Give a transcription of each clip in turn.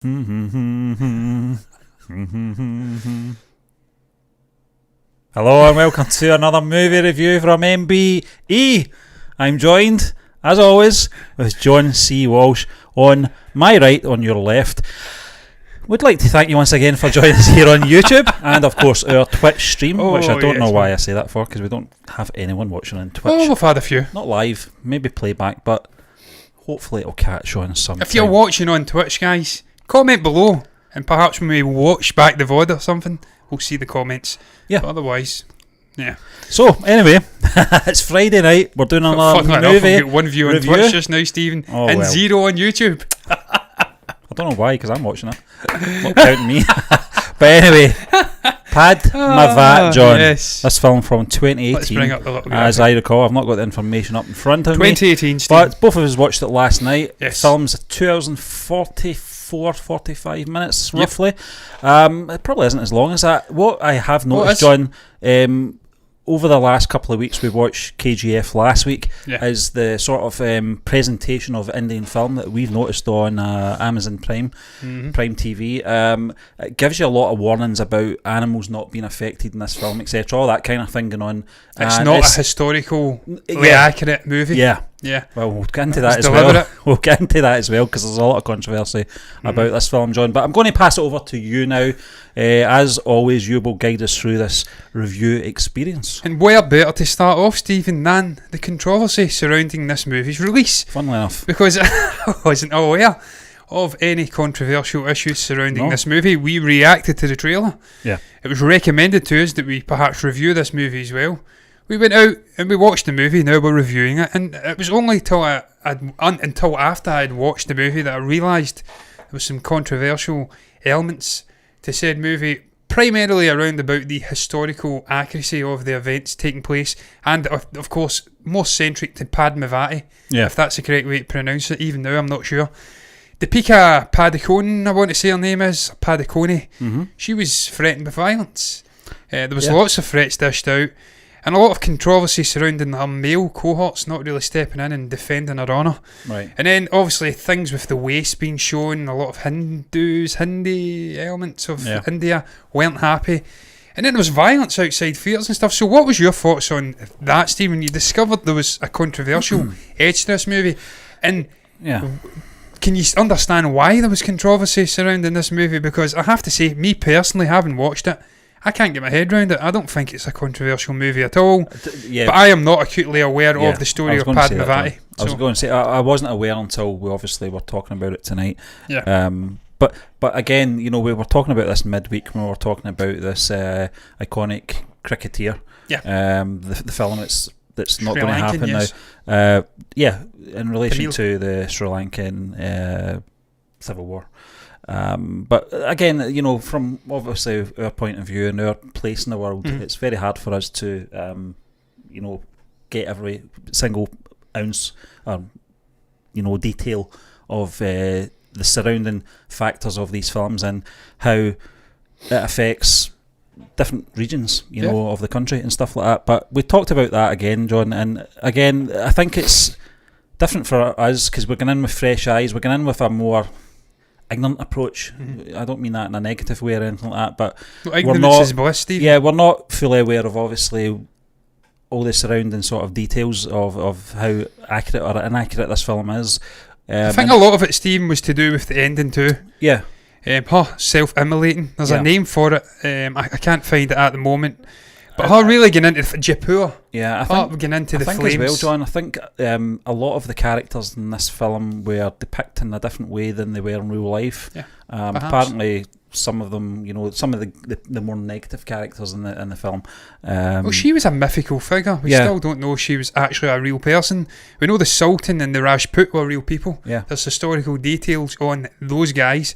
Hello and welcome to another movie review from MBE. I'm joined, as always, with John C. Walsh on my right, on your left. Would like to thank you once again for joining us here on YouTube and of course our Twitch stream, which I don't know why I say that for, because we don't have anyone watching on Twitch. Oh, we've had a few. Not live, maybe playback, but hopefully it'll catch on some. If you're watching on Twitch, guys, comment below and perhaps when we watch back the VOD or something, we'll see the comments. Yeah. But otherwise, yeah. So, anyway, it's Friday night. We're doing another movie. I've got one view on review. Twitch just now, Stephen, and zero on YouTube. I don't know why, because I'm watching it. Not counting me. But anyway, Padmaavat, John. Yes. This film from 2018. Let's bring up the little as I recall, I've not got the information up in front of me. 2018, Stephen. But both of us watched it last night. Yes. The film's 2 hours and 45 minutes, roughly. It probably isn't as long as that. What I have noticed, John, over the last couple of weeks, we watched KGF last week, is the sort of presentation of Indian film that we've noticed on Amazon Prime TV. It gives you a lot of warnings about animals not being affected in this film, etc. All that kind of thing going on. It's not a historically accurate movie. Yeah. Well, we'll get into that as well. We'll get into that as well because there's a lot of controversy about this film, John. But I'm going to pass it over to you now. As always, you will guide us through this review experience. And where better to start off, Stephen, than the controversy surrounding this movie's release? Funnily enough. Because I wasn't aware of any controversial issues surrounding this movie. We reacted to the trailer. Yeah. It was recommended to us that we perhaps review this movie as well. We went out and we watched the movie. Now we're reviewing it, and it was only until after I'd watched the movie that I realised there was some controversial elements to said movie, primarily around about the historical accuracy of the events taking place, and of course more centric to Padmaavat, if that's the correct way to pronounce it. Even now I'm not sure. Deepika Padukone, I want to say her name is Padukone. She was threatened with violence. There was lots of threats dished out, and a lot of controversy surrounding her male cohorts not really stepping in and defending her honour. Right. And then obviously things with the waste being shown, a lot of Hindi elements of India weren't happy. And then there was violence outside theatres and stuff. So what was your thoughts on that, Stephen? You discovered there was a controversial edge to this movie. And can you understand why there was controversy surrounding this movie? Because I have to say, me personally, having watched it, I can't get my head around it. I don't think it's a controversial movie at all. But I am not acutely aware of the story of Padmaavat. I was going to say, I wasn't aware until we obviously were talking about it tonight. Yeah. But again, you know, we were talking about this midweek when we were talking about this iconic cricketer. Yeah. The film that's not going to happen now. In relation to the Sri Lankan Civil War. But again, you know, from obviously our point of view and our place in the world, it's very hard for us to, you know, get every single ounce, you know, detail of the surrounding factors of these films and how it affects different regions, you know, of the country and stuff like that. But we talked about that again, John, and again, I think it's different for us because we're going in with fresh eyes. We're going in with a more ignorant approach. I don't mean that in a negative way or anything like that, but ignorance is bliss, Steve. Yeah, we're not fully aware of obviously all the surrounding sort of details of how accurate or inaccurate this film is. I think a lot of it, Stephen, was to do with the ending too. Yeah. Self-immolating. There's a name for it. I can't find it at the moment. But her really getting into Jaipur. Yeah, I think getting into the flames. As well, John, I think a lot of the characters in this film were depicted in a different way than they were in real life. Yeah, apparently, some of them, you know, some of the more negative characters in the film. Well, she was a mythical figure. We still don't know she was actually a real person. We know the Sultan and the Rajput were real people. Yeah, there's historical details on those guys.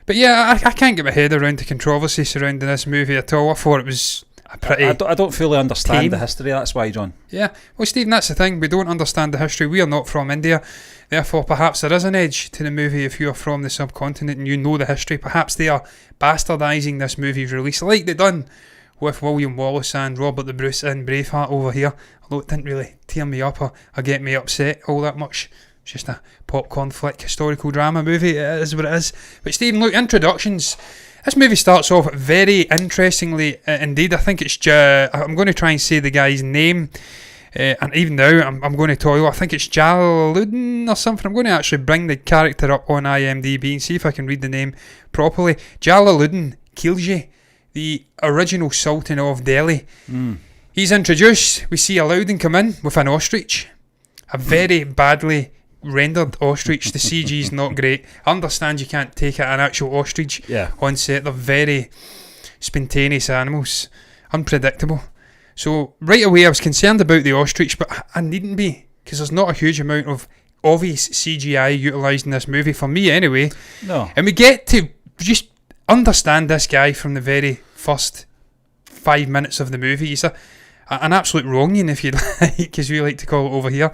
But yeah, I can't get my head around the controversy surrounding this movie at all. I thought it was I don't fully understand the history, that's why, John. Yeah, well, Stephen, that's the thing, we don't understand the history. We are not from India, therefore perhaps there is an edge to the movie if you're from the subcontinent and you know the history. Perhaps they are bastardising this movie's release like they done with William Wallace and Robert the Bruce in Braveheart over here, although it didn't really tear me up or get me upset all that much. It's just a popcorn flick, historical drama movie. It is what it is. But Stephen, look, introductions. This movie starts off very interestingly indeed. I think it's I'm going to try and say the guy's name. And even now, I'm going to tell you, I think it's Jalaluddin or something. I'm going to actually bring the character up on IMDb and see if I can read the name properly. Jalaluddin Khilji, the original Sultan of Delhi. He's introduced. We see Aladdin come in with an ostrich. A very badly rendered ostrich. The CG's not great. I understand you can't take an actual ostrich on set. They're very spontaneous animals. Unpredictable. So right away I was concerned about the ostrich, but I needn't be, because there's not a huge amount of obvious CGI utilised in this movie, for me anyway. No. And we get to just understand this guy from the very first 5 minutes of the movie. He's an absolute wrongian, if you like, as we like to call it over here.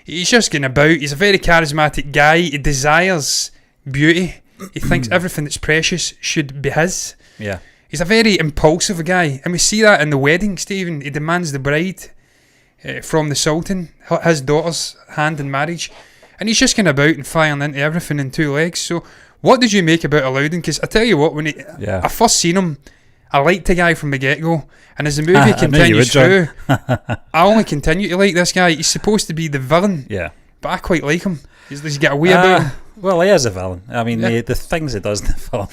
He's just getting about. He's a very charismatic guy. He desires beauty. He thinks everything that's precious should be his. Yeah. He's a very impulsive guy, and we see that in the wedding, Stephen. He demands the bride from the Sultan, his daughter's hand in marriage, and he's just going about and firing into everything in two legs. So what did you make about Aladdin? Because I tell you what, when I first seen him, I liked the guy from the get-go, and as the movie continues through, I only continue to like this guy. He's supposed to be the villain, but I quite like him. He's got a way about him. Well, he is a villain. I mean, the things he does in the film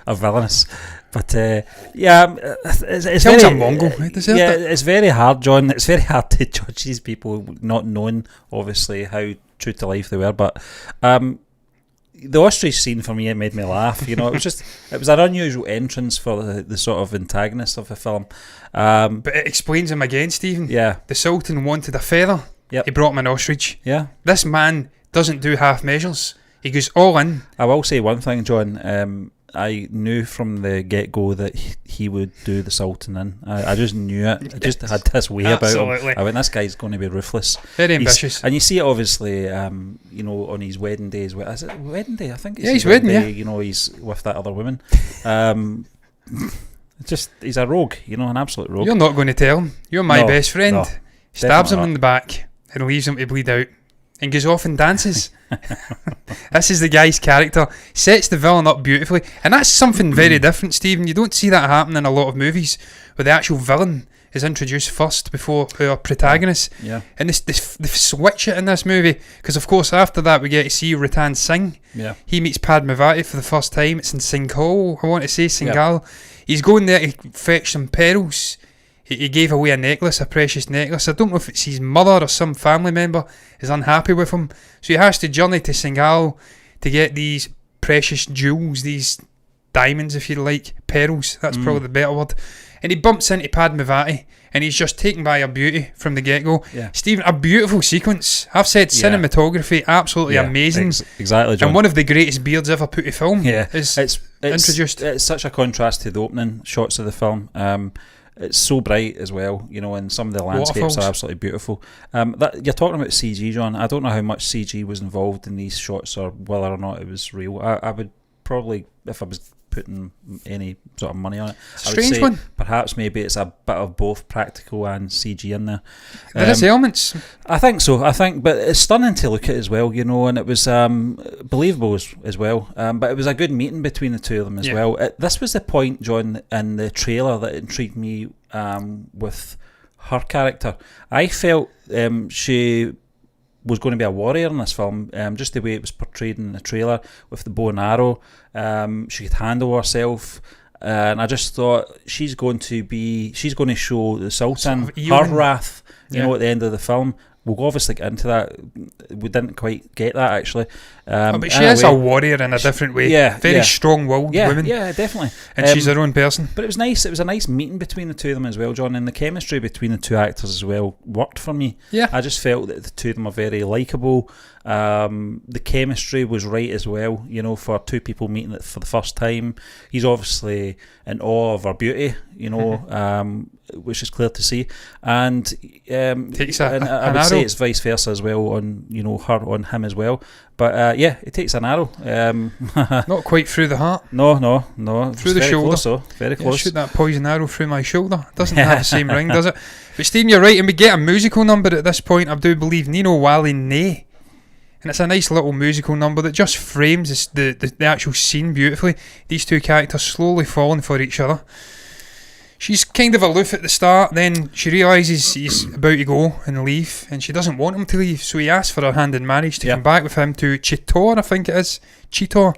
are villainous. But it's very a Mongol. It's very hard, John. It's very hard to judge these people, not knowing obviously how true to life they were. But the ostrich scene for me, it made me laugh. You know, it was an unusual entrance for the sort of antagonist of the film. But it explains him again, Stephen. Yeah, the Sultan wanted a feather. Yep. He brought him an ostrich. Yeah, this man doesn't do half measures. He goes all in. I will say one thing, John. I knew from the get-go that he would do the Sultan in. I just knew it. I just had this way about him. I went, this guy's going to be ruthless. Very ambitious. And you see it obviously, you know, on his wedding day. Is it wedding day? I think it's his wedding day. You know, he's with that other woman. He's a rogue, you know, an absolute rogue. You're not going to tell him. You're my best friend. No, stabs him in the back and leaves him to bleed out. And goes off and dances. This is the guy's character. Sets the villain up beautifully. And that's something very different, Stephen. You don't see that happen in a lot of movies where the actual villain is introduced first before our protagonist. Yeah. And they switch it in this movie. Because, of course, after that we get to see Ratan Singh. Yeah. He meets Padmaavat for the first time. It's in Singhal, I want to say, Singhal. Yeah. He's going there to fetch some pearls. He gave away a necklace, a precious necklace. I don't know if it's his mother or some family member is unhappy with him. So he has to journey to Singhal to get these precious jewels, these diamonds, if you like, pearls. That's probably the better word. And he bumps into Padmaavat, and he's just taken by her beauty from the get-go. Yeah. Stephen, a beautiful sequence. I've said cinematography, absolutely amazing. Exactly, John. And one of the greatest beards ever put to film is introduced. It's such a contrast to the opening shots of the film. It's so bright as well, you know, and some of the landscapes are absolutely beautiful. You're talking about CG, John. I don't know how much CG was involved in these shots or whether or not it was real. I would probably, if I was putting any sort of money on it, I would say perhaps maybe it's a bit of both practical and CG in there. There is elements. I think so. But it's stunning to look at as well, you know, and it was believable as well. But it was a good meeting between the two of them as well. This was the point, John, in the trailer that intrigued me with her character. I felt she was going to be a warrior in this film, just the way it was portrayed in the trailer with the bow and arrow. She could handle herself, and I just thought she's going to show the Sultan her wrath, you know, at the end of the film. We'll obviously get into that. We didn't quite get that actually. But she is a warrior in a different way. Very strong-willed woman. Yeah, definitely. And she's her own person. But it was nice. It was a nice meeting between the two of them as well, John. And the chemistry between the two actors as well worked for me. Yeah. I just felt that the two of them are very likeable. The chemistry was right as well, you know, for two people meeting it for the first time. He's obviously in awe of her beauty, you know, which is clear to see. And takes I would say it's vice versa as well on, you know, her on him as well. But it takes an arrow. Not quite through the heart. No. Through the shoulder. Close, very close. Shoot that poison arrow through my shoulder. It doesn't have the same ring, does it? But Stephen, you're right, and we get a musical number at this point. I do believe Nino Wally Nay And it's a nice little musical number that just frames the actual scene beautifully. These two characters slowly falling for each other. She's kind of aloof at the start, then she realises he's about to go and leave, and she doesn't want him to leave, so he asks for her hand in marriage to come back with him to Chittor, I think it is. Chittor.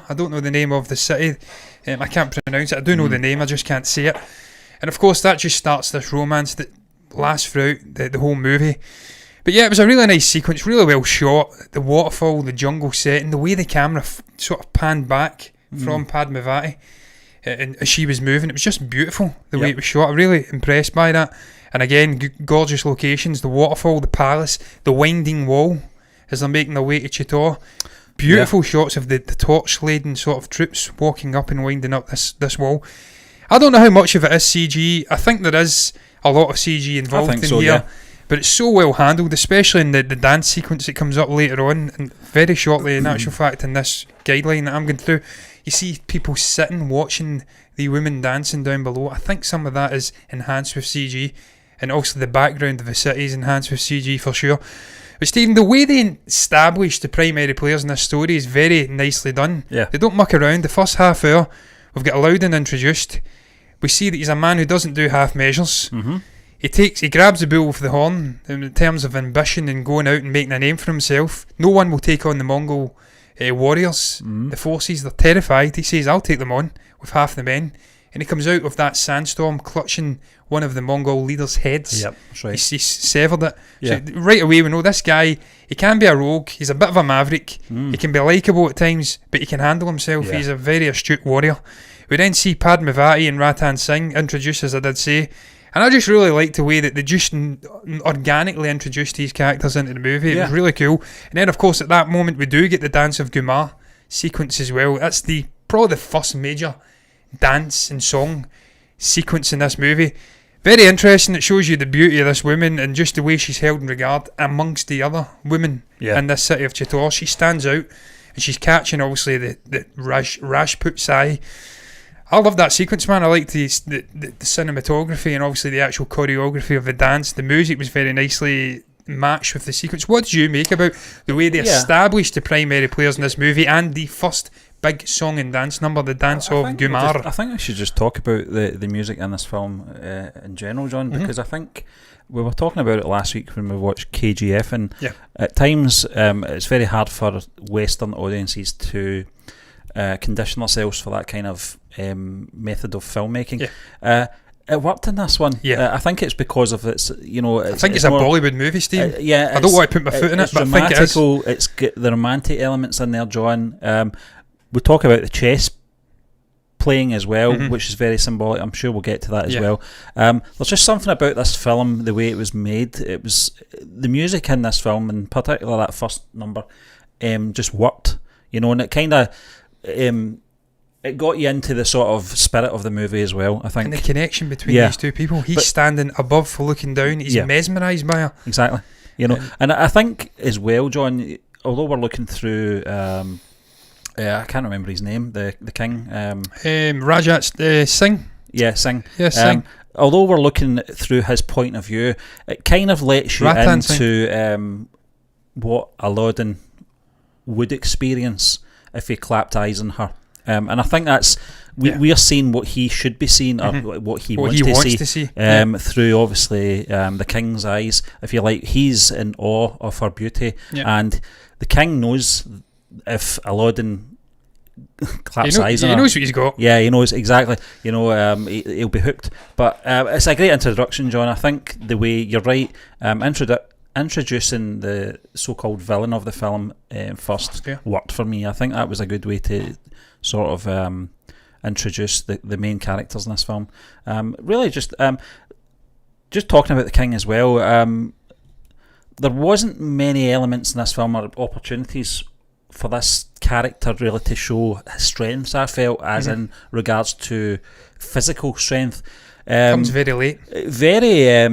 I don't know the name of the city. I can't pronounce it. I do know the name, I just can't say it. And of course that just starts this romance that lasts throughout the whole movie. But yeah, it was a really nice sequence, really well shot. The waterfall, the jungle setting, the way the camera sort of panned back from Padmaavat and as she was moving, it was just beautiful the way it was shot. I'm really impressed by that. And again, gorgeous locations, the waterfall, the palace, the winding wall as they're making their way to Chittor. Beautiful shots of the torch-laden sort of troops walking up and winding up this wall. I don't know how much of it is CG. I think there is a lot of CG involved in here. But it's so well handled, especially in the dance sequence that comes up later on, and very shortly in actual fact in this guideline that I'm going through, you see people sitting watching the women dancing down below. I think some of that is enhanced with CG, and also the background of the city is enhanced with CG for sure. But Stephen, the way they establish the primary players in this story is very nicely done. They don't muck around. The first half hour, we've got Loudon introduced. We see that he's a man who doesn't do half measures. He grabs the bull with the horn in terms of ambition and going out and making a name for himself. No one will take on the Mongol warriors, the forces. They're terrified. He says, I'll take them on with half the men. And he comes out of that sandstorm clutching one of the Mongol leaders' heads. That's right. He's severed it. So right away we know this guy, he can be a rogue. He's a bit of a maverick. He can be likeable at times, but he can handle himself. He's a very astute warrior. We then see Padmaavat and Ratan Singh introduced, as I did say. And I just really liked the way that they just organically introduced these characters into the movie. It was really cool. And then, of course, at that moment, we do get the Dance of Gumar sequence as well. That's probably the first major dance and song sequence in this movie. Very interesting. It shows you the beauty of this woman and just the way she's held in regard amongst the other women in this city of Chittor. She stands out, and she's catching, obviously, the Rajput's eye. I love that sequence, man. I like the cinematography and obviously the actual choreography of the dance. The music was very nicely matched with the sequence. What did you make about the way they established the primary players in this movie and the first big song and dance number, the Dance of Gumar? I think we should just talk about the music in this film in general, John, because I think we were talking about it last week when we watched KGF, and at times it's very hard for Western audiences to condition ourselves for that kind of method of filmmaking. It worked in this one. I think it's because of its, I think it's a Bollywood movie, Steve. I don't want to put my foot in it, but I think it is. It's got the romantic elements in there, John. We talk about the chess playing as well, which is very symbolic. I'm sure we'll get to that as well. There's just something about this film, the way it was made. It was the music in this film, in particular that first number, just worked. And it kind of it got you into the sort of spirit of the movie as well, I think. And the connection between these two people. He's standing above, looking down. He's mesmerised by her. Exactly. And I think as well, John, although we're looking through I can't remember his name, the king. Rajat Singh. Singh. Singh. Although we're looking through his point of view, it kind of lets you into what Aladdin would experience if he clapped eyes on her. And I think that's we are seeing what he should be seeing, or what he wants to see. Through obviously the king's eyes, if you like. He's in awe of her beauty, and the king knows if Aladdin claps eyes on her. He knows what he's got. He knows exactly. He'll be hooked. But it's a great introduction, John. I think the way you're right, introducing the so-called villain of the film first worked for me. I think that was a good way to sort of introduce the main characters in this film. Really just talking about the king as well, there wasn't many elements in this film or opportunities for this character really to show his strengths, I felt, as in regards to physical strength. Comes very late. Very a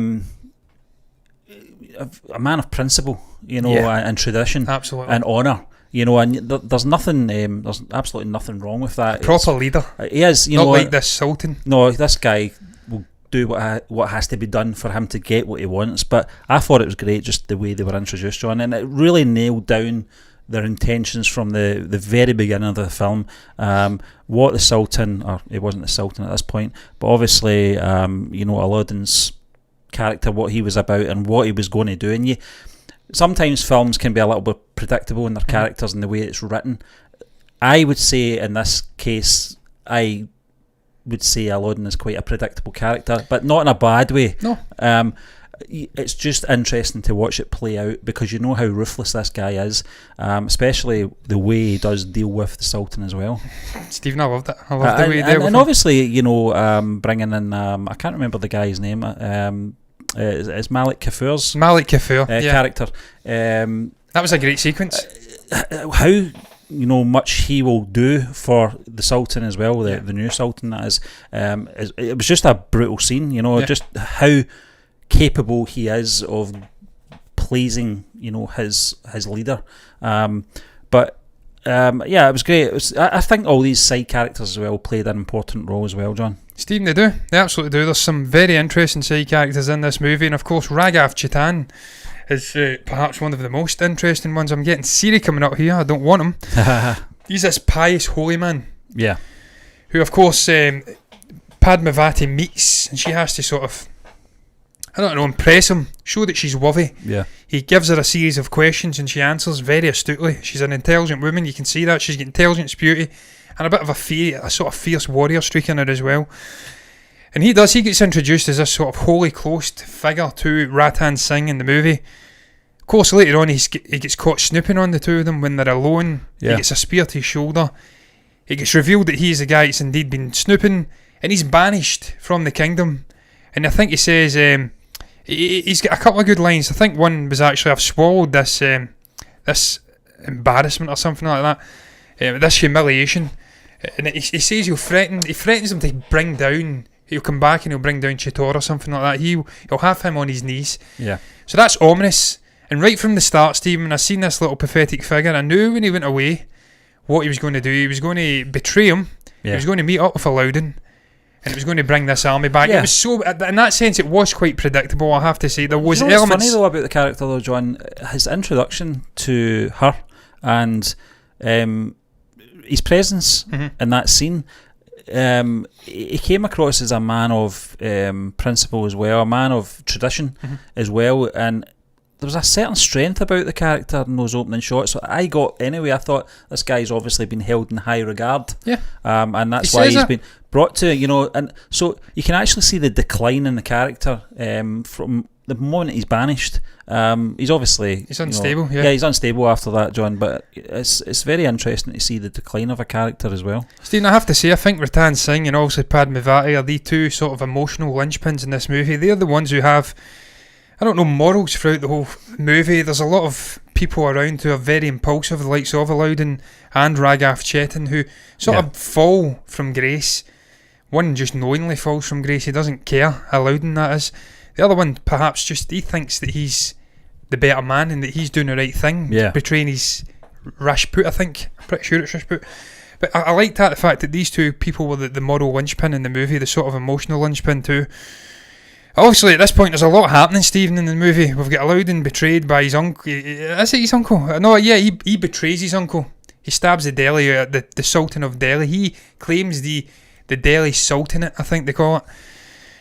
man of principle, and tradition, absolutely, and honour, and there's nothing, there's absolutely nothing wrong with that. Proper leader. He is, not like this sultan. No, this guy will do what has to be done for him to get what he wants. But I thought it was great, just the way they were introduced, John, and it really nailed down their intentions from the very beginning of the film. What the Sultan, or he wasn't the Sultan at this point, but obviously, Aladdin's character, what he was about and what he was going to do. And sometimes films can be a little bit predictable in their characters and the way it's written. I would say in this case, I would say Aladdin is quite a predictable character, but not in a bad way. No. It's just interesting to watch it play out, because you know how ruthless this guy is, especially the way he does deal with the Sultan as well. Stephen, I loved it. I loved the way he dealt with and him. Obviously, bringing in, I can't remember the guy's name, it's Malik Kafur's character. That was a great sequence. How much he will do for the Sultan as well, the new Sultan that is. It was just a brutal scene, just how capable he is of pleasing, his leader. It was great. I think all these side characters as well played an important role as well, John. Stephen, they do. They absolutely do. There's some very interesting side characters in this movie, and of course Raghav Chitan is perhaps one of the most interesting ones. I'm getting Siri coming up here. I don't want him. He's this pious holy man. Yeah. Who, of course, Padmaavat meets, and she has to sort of, impress him, show that she's worthy. Yeah. He gives her a series of questions and she answers very astutely. She's an intelligent woman, you can see that. She's got intelligence, beauty, and a bit of a sort of fierce warrior streak in her as well. And he gets introduced as this sort of holy closed figure to Ratan Singh in the movie. Of course, later on he gets caught snooping on the two of them when they're alone. Yeah. He gets a spear to his shoulder. It gets revealed that he's the guy that's indeed been snooping, and he's banished from the kingdom. And I think he says, he's got a couple of good lines. I think one was actually, I've swallowed this embarrassment or something like that, this humiliation. And he says he threatens him to bring down, he'll come back and he'll bring down Chittor or something like that. He'll have him on his knees. Yeah. So that's ominous. And right from the start, Stephen, when I seen this little pathetic figure, I knew when he went away what he was going to do. He was going to betray him. Yeah. He was going to meet up with Aladdin, and it was going to bring this army back. Yeah. It was so, in that sense, it was quite predictable, I have to say. There was elements. What's funny though about the character though, John, his introduction to her and his presence in that scene, he came across as a man of principle as well, a man of tradition as well, and there was a certain strength about the character in those opening shots. So I thought this guy's obviously been held in high regard. Yeah. And that's why he's been brought to, and so you can actually see the decline in the character from the moment he's banished. He's unstable. He's unstable after that, John. But it's very interesting to see the decline of a character as well. Stephen, I have to say, I think Ratan Singh and also Padmaavat are the two sort of emotional linchpins in this movie. They're the ones who have, morals throughout the whole movie. There's a lot of people around who are very impulsive, the likes of Aladdin and Raghav Chitan, who sort of fall from grace. One just knowingly falls from grace. He doesn't care, Aladdin that is. The other one, perhaps just he thinks that he's the better man and that he's doing the right thing, betraying his Rajput, I think. I'm pretty sure it's Rajput. But I liked the fact that these two people were the moral linchpin in the movie, the sort of emotional linchpin too. Obviously, at this point, there's a lot happening, Stephen, in the movie. We've got Aladdin betrayed by his uncle. Is it his uncle? No, yeah, he betrays his uncle. He stabs the Delhi, the Sultan of Delhi. He claims the Delhi Sultanate, I think they call it.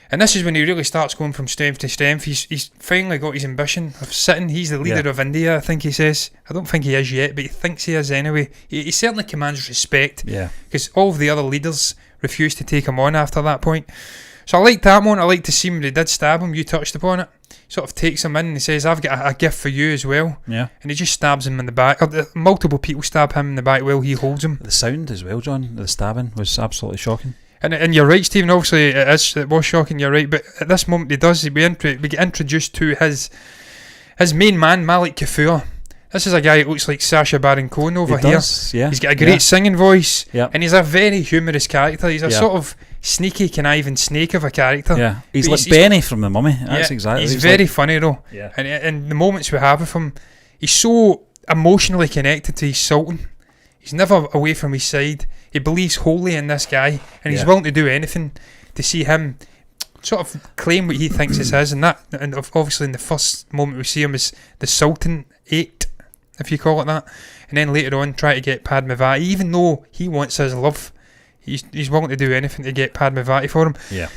And this is when he really starts going from strength to strength. He's finally got his ambition of sitting. He's the leader of India, I think he says. I don't think he is yet, but he thinks he is anyway. He certainly commands respect. Yeah. Because all of the other leaders refused to take him on after that point. So I liked that one. I liked to see when they did stab him. You touched upon it. Sort of takes him in and he says, I've got a gift for you as well. Yeah. And he just stabs him in the back. Multiple people stab him in the back while he holds him. The sound as well, John, the stabbing was absolutely shocking. And you're right, Stephen, obviously it was shocking, you're right, but at this moment we get introduced to his main man, Malik Kafur. This is a guy who looks like Sacha Baron Cohen over here. Yeah. He's got a great singing voice, and he's a very humorous character. He's a sort of sneaky, conniving snake of a character. Yeah, he's like Benny from The Mummy. That's exactly. He's very funny though. Yeah. And the moments we have with him, he's so emotionally connected to his Sultan. He's never away from his side. He believes wholly in this guy, and he's willing to do anything to see him sort of claim what he thinks it is, and obviously in the first moment we see him as the Sultan 8, if you call it that, and then later on try to get Padmaavat, even though he wants his love, he's willing to do anything to get Padmaavat for him. Yeah.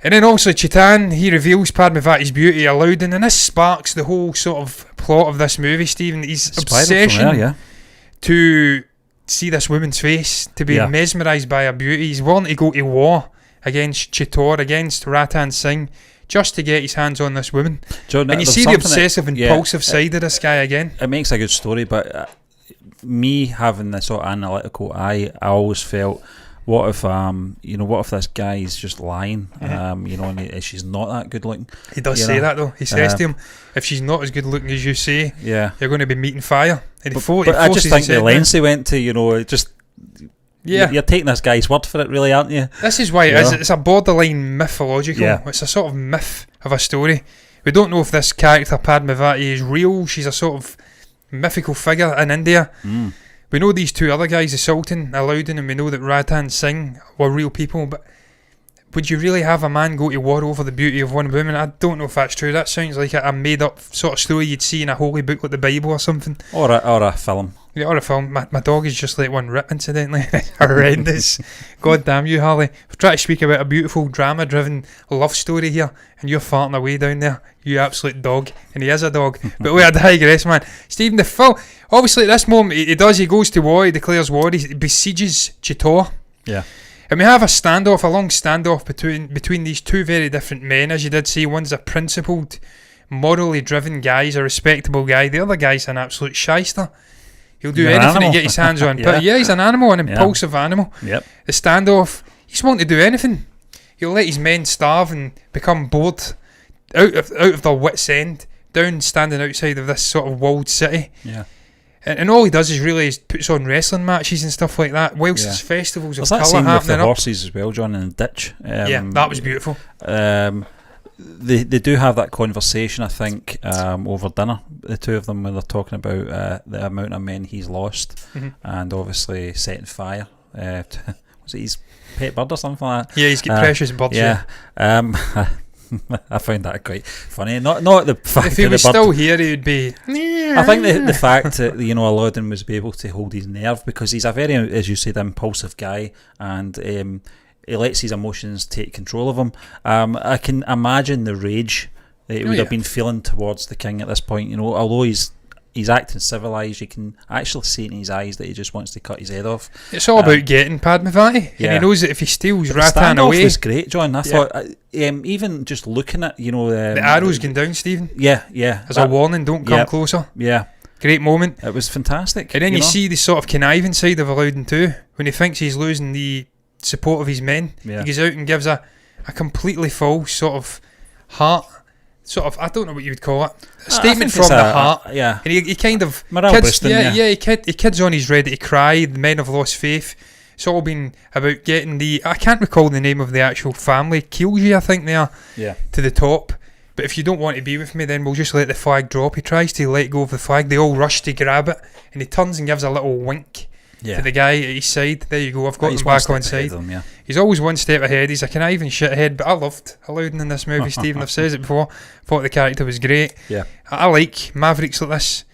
And then also Chetan, he reveals Padmaavat's beauty aloud, and this sparks the whole sort of plot of this movie, Stephen. His obsession to see this woman's face, to be mesmerised by her beauty. He's willing to go to war against Chittor, against Ratan Singh, just to get his hands on this woman. John, and you see the obsessive, impulsive side of this guy again. It makes a good story, but me having this sort of analytical eye, I always felt, what if what if this guy is just lying? And she's not that good looking. He does say that though. He says to him, if she's not as good looking as you say, you're going to be meeting fire. And but I just think the lengths he went to, you're taking this guy's word for it, really, aren't you? This is why it is. It's a borderline mythological. It's a sort of myth of a story. We don't know if this character Padmaavat is real. She's a sort of mythical figure in India. We know these two other guys, the Sultan, Alauddin, and we know that Ratan Singh were real people, but would you really have a man go to war over the beauty of one woman? I don't know if that's true. That sounds like a made-up sort of story you'd see in a holy book like the Bible or something. Or a film. Yeah, or a film. My dog is just let one rip, incidentally. Horrendous. God damn you, Harley. We're trying to speak about a beautiful, drama-driven love story here, and you're farting away down there, you absolute dog. And he is a dog. But wait, I digress, man. Stephen, the film, obviously at this moment, he goes to war, he declares war, he besieges Chittor. Yeah. And we have a long standoff between these two very different men, as you did say. One's a principled, morally driven guy, he's a respectable guy. The other guy's an absolute shyster. He'll do anything to get his hands on. But he's an animal, an impulsive animal. Yep. The standoff, he's willing to do anything. He'll let his men starve and become bored out of their wits' end, standing outside of this sort of walled city. Yeah. And all he does is puts on wrestling matches and stuff like that, whilst there's festivals of colour happening. With the horses as well, John, in the ditch. That was beautiful. They do have that conversation, I think, over dinner, the two of them, when they're talking about the amount of men he's lost, and obviously setting fire. Was it his pet bird or something like that? Yeah, he's got precious birds. Yeah. I found that quite funny. Not the fact if he was still here, he would be. I think the fact that Alauddin was able to hold his nerve, because he's a very, as you said, impulsive guy, and he lets his emotions take control of him. I can imagine the rage that he would have been feeling towards the king at this point. Although he's acting civilised, you can actually see in his eyes that he just wants to cut his head off. It's all about getting Padmaavat, and he knows that if he steals Ratan away. The standoff was great, John. I thought, even just looking at the arrows going down, Stephen. Yeah. As a warning, don't come closer. Yeah. Great moment. It was fantastic. And then you see the sort of conniving side of Alauddin too, when he thinks he's losing the support of his men. He goes out and gives a completely false sort of heart. I don't know what you would call it. A statement from the heart. Yeah. And he kind of he kids on, he's ready to cry. The men have lost faith. It's all been about getting I can't recall the name of the actual family, Kilji, I think they are, to the top. But if you don't want to be with me, then we'll just let the flag drop. He tries to let go of the flag. They all rush to grab it, and he turns and gives a little wink to the guy at his side. There you go, I've got him back on side. He's always one step ahead. He's a conniving shithead, but I loved Alauddin in this movie, Stephen. I've said it before. Thought the character was great. Yeah. I like mavericks like this.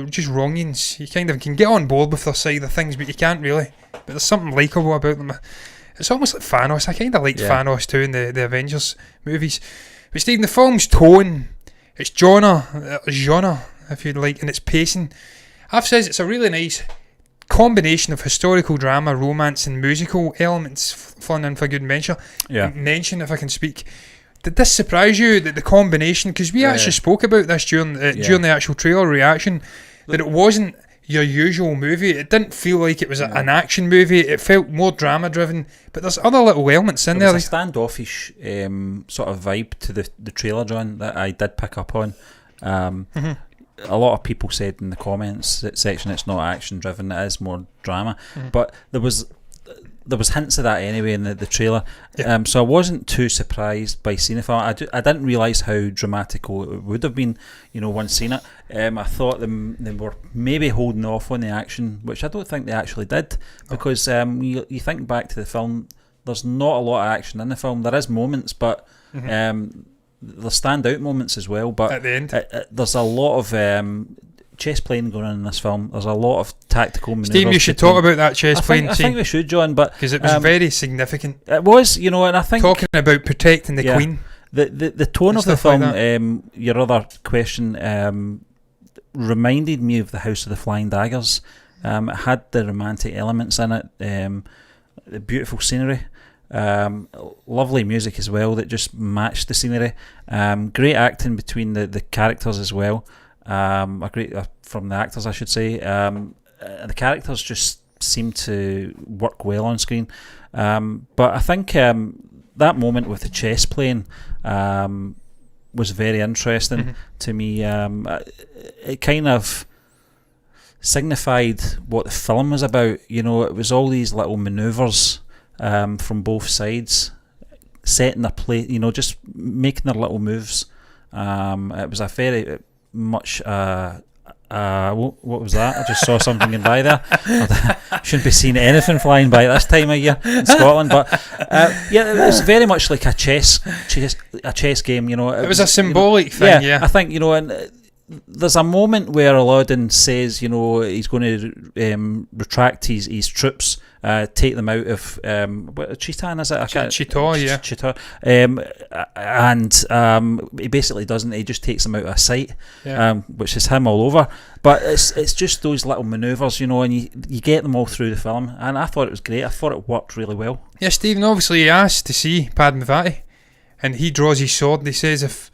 Just wrongings. You kind of can get on board with their side of things, but you can't really. But there's something likeable about them. It's almost like Thanos. I kind of liked Thanos too in the Avengers movies. But Stephen, the film's tone, its genre, if you'd like, and its pacing, I've said it's a really nice combination of historical drama, romance, and musical elements flung in for good measure. Mention, if I can speak. Did this surprise you, that the combination? Because we actually spoke about this during the actual trailer reaction, that it wasn't your usual movie. It didn't feel like it was an action movie. It felt more drama driven, but there's other little elements in there. There's a standoffish sort of vibe to the trailer, John, that I did pick up on. A lot of people said in the comments section it's not action driven, it is more drama, but there was hints of that anyway in the trailer. So I wasn't too surprised by seeing it. I didn't realise how dramatical it would have been, once seen it. I thought they were maybe holding off on the action, which I don't think they actually did, because you think back to the film there's not a lot of action in the film. There is moments, but there's standout moments as well. But at the end, there's a lot of chess playing going on in this film. There's a lot of tactical maneuvers. Steve, you should talk about that chess playing scene. I think we should, John, but because it was very significant. It was, and I think talking about protecting the Queen. The tone of the film, like your other question, reminded me of The House of the Flying Daggers. It had the romantic elements in it, the beautiful scenery, lovely music as well that just matched the scenery. Great acting between the characters as well. Great from the actors, I should say. The characters just seem to work well on screen. But I think that moment with the chess playing was very interesting to me. It kind of signified what the film was about. It was all these little manoeuvres from both sides, setting their play, just making their little moves. It was a very much what was that? I just saw something going by there. I shouldn't be seeing anything flying by this time of year in Scotland, but it was very much like a chess game. It was a symbolic thing. Yeah, I think and there's a moment where Aladdin says, he's going to retract his troops, take them out of Chitan, is it? Chittor, Chittor. And he basically doesn't. He just takes them out of sight, which is him all over. But it's just those little manoeuvres, and you get them all through the film. And I thought it was great. I thought it worked really well. Yeah, Stephen, obviously he asked to see Padmaavat, and he draws his sword and he says, if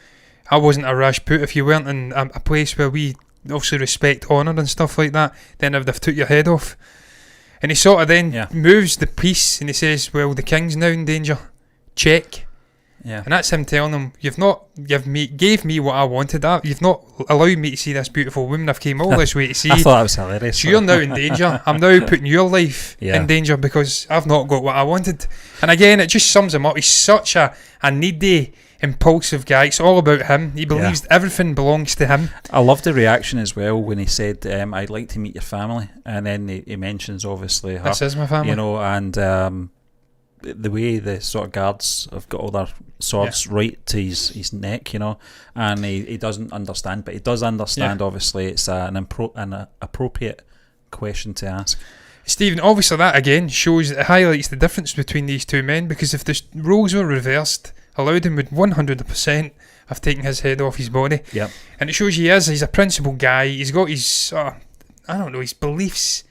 I wasn't a Rajput, if you weren't in a place where we obviously respect honour and stuff like that, then I would have took your head off. And he sort of then moves the piece and he says, well, the king's now in danger. Check. Yeah. And that's him telling him, gave me what I wanted. You've not allowed me to see this beautiful woman I've came all this way to see. I thought that was hilarious. So you're now in danger. I'm now putting your life in danger because I've not got what I wanted. And again, it just sums him up. He's such a needy, impulsive guy. It's all about him. He believes everything belongs to him. I loved the reaction as well when he said, I'd like to meet your family, and then he mentions obviously her, this is my family, and the way the sort of guards have got all their swords right to his neck, and he doesn't understand, but he does understand. Obviously it's an appropriate question to ask. Stephen, obviously that again highlights the difference between these two men, because if the roles were reversed, Aladdin would 100% have taken his head off his body. Yep. And it shows he's a principled guy. He's got his, his beliefs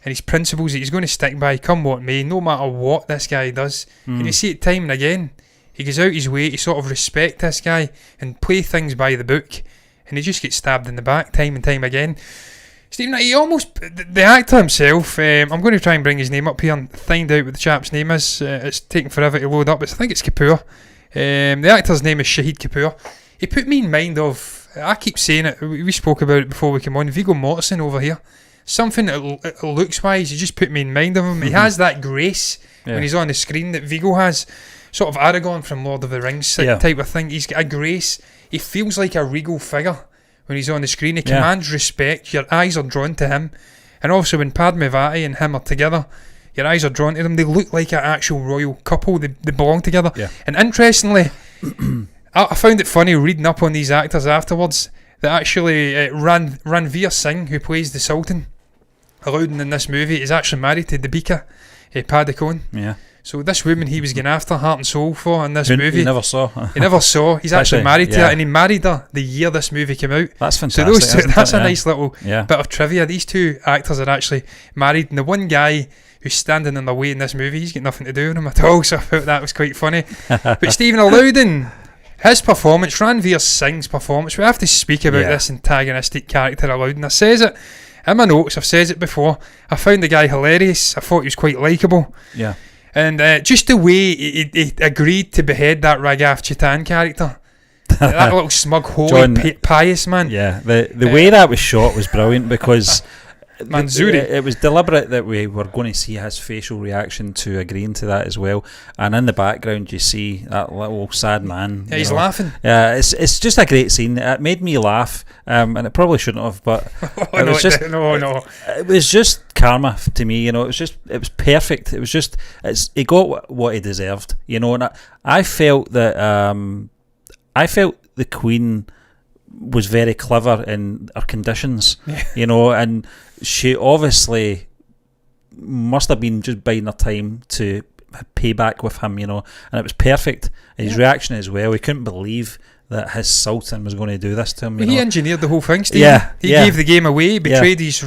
and his principles that he's going to stick by, come what may, no matter what this guy does. And you see it time and again. He goes out his way to sort of respect this guy and play things by the book. And he just gets stabbed in the back time and time again. Stephen, the actor himself, I'm going to try and bring his name up here and find out what the chap's name is. It's taking forever to load up, but I think it's Kapoor. The actor's name is Shahid Kapoor. He put me in mind of, I keep saying it, we spoke about it before we came on, Viggo Mortensen over here. Something that looks wise, he just put me in mind of him. He has that grace when he's on the screen that Viggo has. Sort of Aragorn from Lord of the Rings type of thing. He's got a grace. He feels like a regal figure when he's on the screen. He commands respect. Your eyes are drawn to him. And also when Padmaavat and him are together, your eyes are drawn to them. They look like an actual royal couple. They belong together. Yeah. And interestingly, I found it funny reading up on these actors afterwards that actually Ranveer Singh, who plays the Sultan, Aladdin in this movie, is actually married to Deepika, Padukone. Yeah. So this woman he was going after heart and soul for in this movie. He never saw. He's actually married to her, and he married her the year this movie came out. That's fantastic. So that's a nice little bit of trivia. These two actors are actually married, and the one guy who's standing in the way in this movie, he's got nothing to do with him at all. So I thought that was quite funny. But Stephen, Aladdin, his performance, Ranveer Singh's performance, we have to speak about this antagonistic character Aladdin. I says it in my notes. I've said it before. I found the guy hilarious. I thought he was quite likeable. Yeah. And just the way he agreed to behead that Raghav Chitan character, that little smug, holy, pious man. Yeah, the way that was shot was brilliant because it was deliberate that we were going to see his facial reaction to agreeing to that as well. And in the background, you see that little sad man. Yeah, he's laughing. Yeah, it's just a great scene. It made me laugh, and it probably shouldn't have, but it was just karma to me. It was perfect. It was just, he got what he deserved. And I felt that the Queen was very clever in her conditions. And she obviously must have been just biding her time to pay back with him. And it was perfect. His reaction as well. He couldn't believe that his Sultan was going to do this to him. He engineered the whole thing, Steve. He gave the game away, betrayed his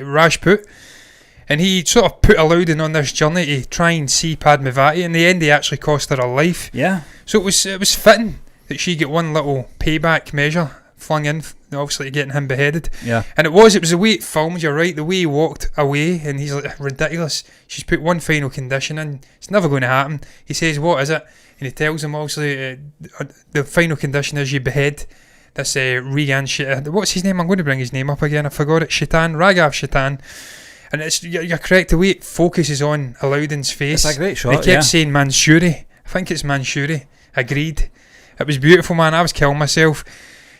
Rajput, and he sort of put Alauddin on this journey to try and see Padmaavat. In the end, he actually cost her life. So it was fitting that she get one little payback measure flung in, obviously getting him beheaded. And it was the way it filmed. You're right, the way he walked away, and he's like, ridiculous. She's put one final condition in. It's never going to happen. He says, what is it? And he tells him, obviously, the final condition is you behead this Regan Shaitan. What's his name? I'm going to bring his name up again. I forgot it. Raghav Shaitan. And you're correct. The way it focuses on Alauddin's face. It's a great shot. They kept saying Mansouri. I think it's Mansouri. Agreed. It was beautiful, man. I was killing myself.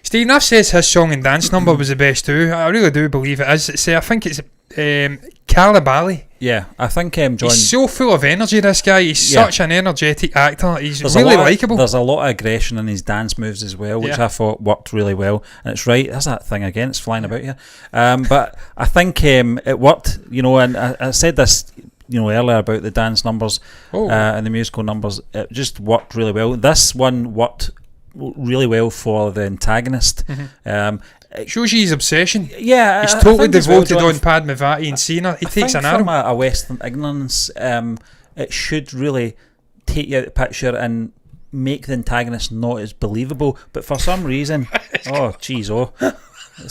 Stephen, I've said his song and dance number was the best too. I really do believe it is. I think it's Kalabali. Yeah, I think John... He's so full of energy, this guy. He's such an energetic actor. He's really likeable. There's a lot of aggression in his dance moves as well, which I thought worked really well. And it's right, there's that thing again, it's flying about here. But I think it worked, and I said this earlier about the dance numbers and the musical numbers. It just worked really well. This one worked really well for the antagonist. It shows you his obsession. Yeah, he's totally devoted on Padmaavat and Sina. He takes an arrow. From a Western ignorance, it should really take you out of the picture and make the antagonist not as believable. But for some reason, it's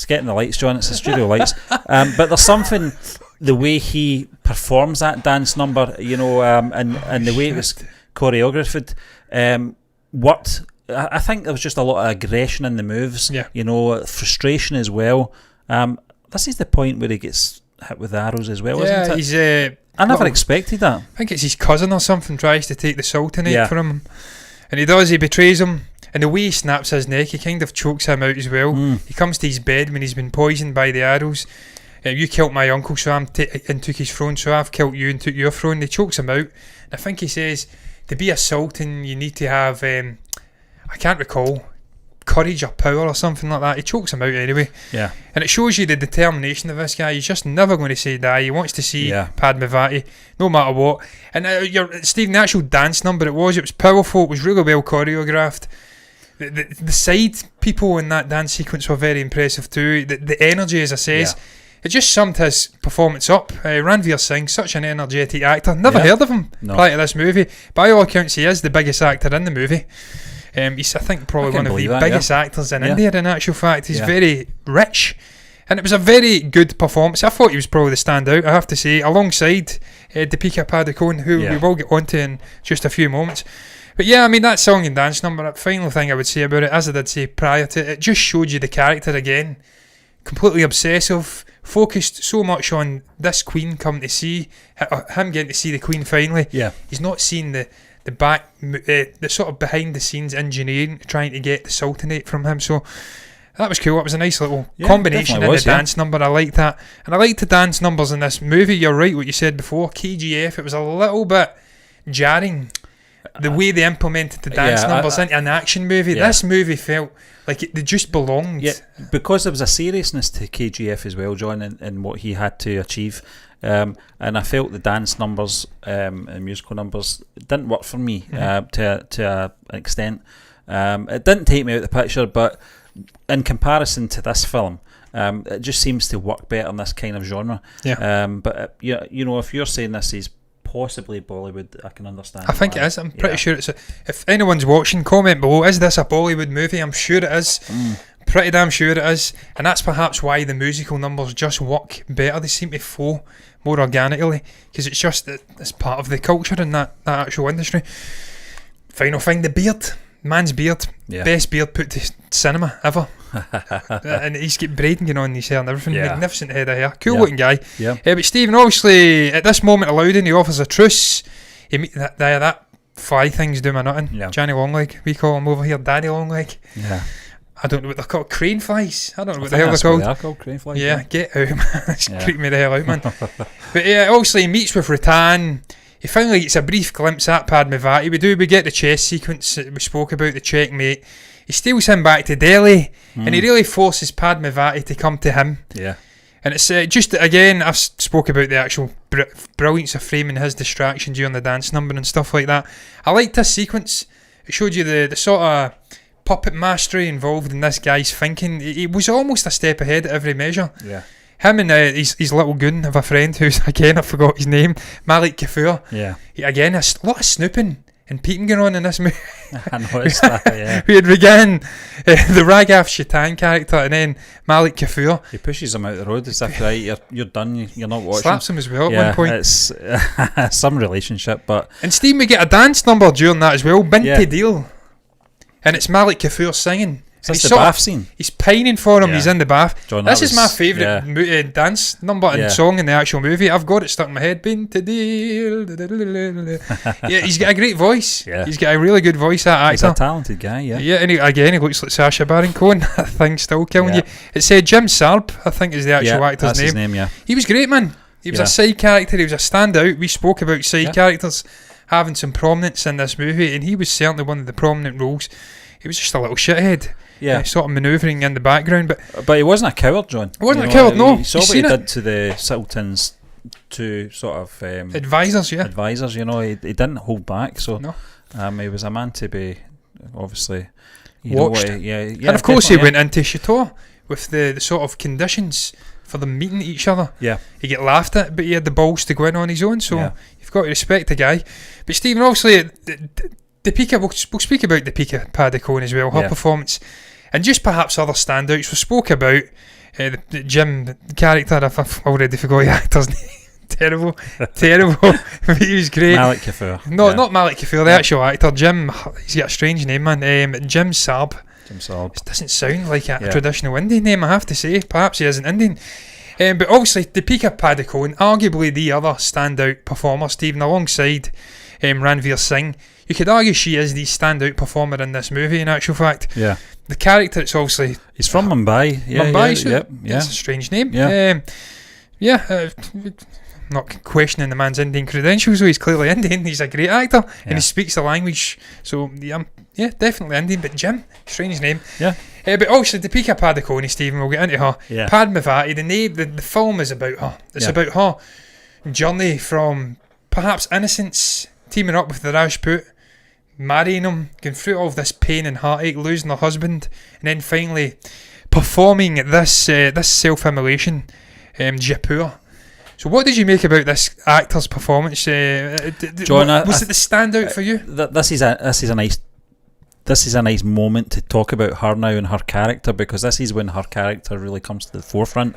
getting the lights, John. It's the studio lights. But there's something, the way he performs that dance number, and the way it was choreographed, worked. I think there was just a lot of aggression in the moves, frustration as well. This is the point where he gets hit with arrows as well, isn't it? I never expected that. I think it's his cousin or something tries to take the Sultanate from him, and he does. He betrays him, and the way he snaps his neck, he kind of chokes him out as well. He comes to his bed when he's been poisoned by the arrows. You killed my uncle, so and took his throne, so I've killed you and took your throne. He chokes him out, and I think he says, to be a sultan, you need to have... I can't recall, courage or power or something like that. He chokes him out anyway. And it shows you the determination of this guy. He's just never going to say die. He wants to see Padmaavat no matter what. And Stephen, the actual dance number, it was powerful. It was really well choreographed. The side people in that dance sequence were very impressive too. The energy, as I says, it just summed his performance up. Ranveer Singh, such an energetic actor. Never heard of him prior to this movie. By all accounts, he is the biggest actor in the movie. He's, I think, probably one of the biggest actors in India, in actual fact. He's very rich. And it was a very good performance. I thought he was probably the standout, I have to say, alongside Deepika Padukone, who we will get onto in just a few moments. But yeah, I mean, that song and dance number, the final thing I would say about it, as I did say prior to it just showed you the character again. Completely obsessive, focused so much on this Queen coming to see, him getting to see the Queen finally. He's not seen the sort of behind the scenes engineering trying to get the Sultanate from him. So that was cool. It was a nice little combination in the dance number. I liked that, and I liked the dance numbers in this movie. You're right, what you said before. KGF, it was a little bit jarring the way they implemented the dance numbers into an action movie. This movie felt like they just belonged. Because there was a seriousness to KGF as well, John, in what he had to achieve. And I felt the dance numbers and musical numbers didn't work for me to an extent. It didn't take me out of the picture, but in comparison to this film, it just seems to work better in this kind of genre. But if you're saying this is possibly Bollywood, I can understand. I think it is. I'm pretty sure it's. If anyone's watching, comment below. Is this a Bollywood movie? I'm sure it is. Pretty damn sure it is. And that's perhaps why the musical numbers just work better. They seem to flow more organically because it's just it's part of the culture in that actual industry. Final thing, the beard. Man's beard. Best beard put to cinema ever. And he's got braiding on his hair and everything. Magnificent head of hair. Cool looking guy. But Stephen, obviously at this moment Alauddin, he offers a truce. That fly thing's doing my nothing. Johnny Longleg, we call him over here Daddy Longleg. I don't know what they're called, crane flies. I don't know what the think hell they're called. They are called crane flies. Yeah, get out, man. It's creeping me the hell out, man. But yeah, obviously he meets with Rattan. He finally gets a brief glimpse at Padmaavat. We get the chess sequence that we spoke about, the checkmate. He steals him back to Delhi, and he really forces Padmaavat to come to him. Yeah. And it's just, again, I've spoke about the actual brilliance of framing his distraction during the dance number and stuff like that. I liked this sequence. It showed you the sort of puppet mastery involved in this guy's thinking. He was almost a step ahead at every measure. Yeah. Him and his little goon of a friend who's, again, I forgot his name, Malik Kafur. Yeah. Again, a lot of snooping and peeping going on in this movie. I noticed that, yeah. We had began the Raghav Shaitan character and then Malik Kafur. He pushes him out the road as if, right, you're done, you're not watching. Slaps him as well at one point. It's some relationship, but... And Steve, we get a dance number during that as well, Binti Deal. And it's Malik Kafur singing. Is this the bath scene? He's pining for him, he's in the bath. John, this is my favourite dance number and song in the actual movie. I've got it stuck in my head. Binti Deal. Yeah, he's got a great voice. Yeah. He's got a really good voice, that actor. He's a talented guy, yeah. Yeah, and he looks like Sacha Baron Cohen. That thing's still killing you. It's Jim Sarb, I think is the actual actor's that's name. His name, yeah. He was great, man. He was a side character. He was a standout. We spoke about side characters having some prominence in this movie, and he was certainly one of the prominent roles. He was just a little shithead. Yeah, sort of manoeuvring in the background, but he wasn't a coward, John. He wasn't a coward, no. You saw what he did to the Sultan's two sort of advisors, advisors. You know, he didn't hold back. So he was a man to be obviously watched. And of course, he went into Chateau with the sort of conditions for them meeting each other. Yeah, he get laughed at, but he had the balls to go in on his own. So you've got to respect the guy. But Stephen, obviously, Deepika, we'll speak about Deepika Padukone as well, her performance, and just perhaps other standouts. We spoke about the Jim character. I've already forgot the actor's name. Terrible. He was great. Malik Kafur. No, not Malik Kafur, the actual actor. Jim, he's got a strange name, man. Jim Sarb. It doesn't sound like a traditional Indian name, I have to say. Perhaps he isn't Indian. But obviously, Deepika Padukone, arguably the other standout performer, Stephen, alongside Ranveer Singh. You could argue she is the standout performer in this movie, in actual fact. Yeah. The character, it's obviously... He's from Mumbai. It's a strange name. Not questioning the man's Indian credentials, so he's clearly Indian. He's a great actor, and he speaks the language. So, definitely Indian, but Jim, strange name. Yeah. But obviously, Deepika Padukone, Stephen, we'll get into her. Yeah. Padmaavat, the film is about her. It's about her journey from perhaps innocence, teaming up with the Rajput, marrying him, going through all of this pain and heartache, losing her husband, and then finally performing this self-immolation, Jaipur. So what did you make about this actor's performance? John, was it the standout for you? This is a nice moment to talk about her now and her character, because this is when her character really comes to the forefront.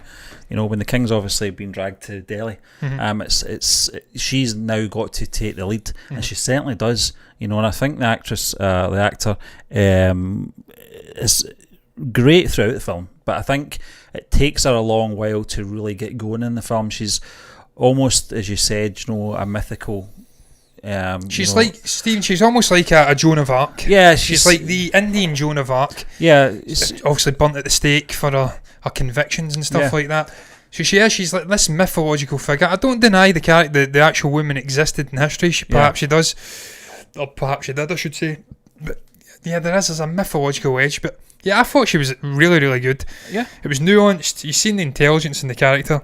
You know, when the king's obviously been dragged to Delhi, she's now got to take the lead, and she certainly does. You know, and I think the actor is great throughout the film, but I think it takes her a long while to really get going in the film. She's almost, as you said, a mythical. She's like Stephen. She's almost like a Joan of Arc. Yeah, she's like the Indian Joan of Arc. Yeah, obviously burnt at the stake for her convictions and stuff like that. So she's like this mythological figure. I don't deny the actual woman existed in history. Perhaps she does, or perhaps she did, I should say. But yeah, there's a mythological edge. But yeah, I thought she was really, really good. Yeah, it was nuanced. You've seen the intelligence in the character.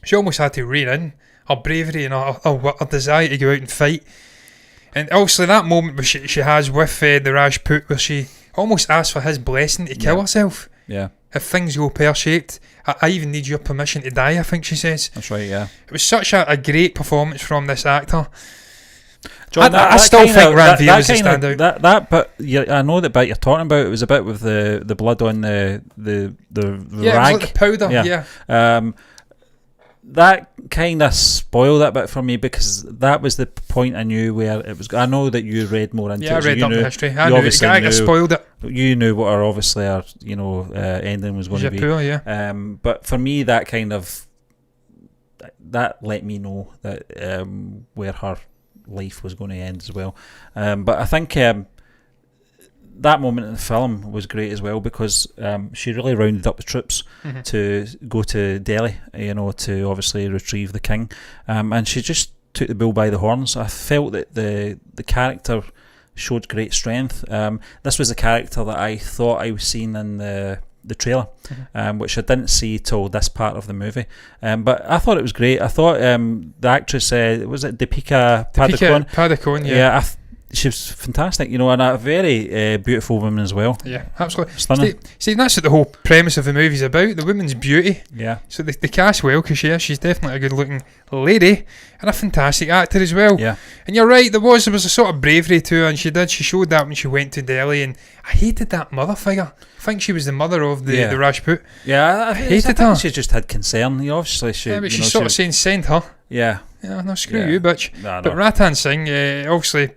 She almost had to rein in her bravery and her desire to go out and fight. And also that moment where she has with the Rajput, where she almost asks for his blessing to kill herself. Yeah. If things go pear-shaped, I even need your permission to die, I think she says. That's right, yeah. It was such a great performance from this actor. John, I still think Ranveer was the standout. But I know that bit you're talking about. It was a bit with the blood on the rag. Yeah, it was like the powder, yeah. That kind of spoiled that bit for me, because that was the point I knew where it was. I know that you read more into it. Yeah, I read up the history. I knew it. I spoiled it. You knew what our ending was going to be. Yeah. But for me, that kind of that let me know that where her life was going to end as well. But I think that moment in the film was great as well, because she really rounded up the troops to go to Delhi, to obviously retrieve the king, and she just took the bull by the horns. I felt that the character showed great strength. This was a character that I thought I was seeing in the trailer, which I didn't see till this part of the movie, but I thought it was great. I thought the actress, was it Deepika Padukone, yeah, she was fantastic, and a very beautiful woman as well. Yeah, absolutely stunning. See, that's what the whole premise of the movie's about, the woman's beauty. Yeah. So they cast well, because she's definitely a good looking lady and a fantastic actor as well. Yeah. And you're right, there was a sort of bravery to her, and she showed that when she went to Delhi, and I hated that mother figure. I think she was the mother of the Rajput. Yeah, I hated her. She just had concern. Obviously, but she's sort of saying, send her. Yeah. Yeah, no, screw you, bitch. No. But Ratan Singh, obviously,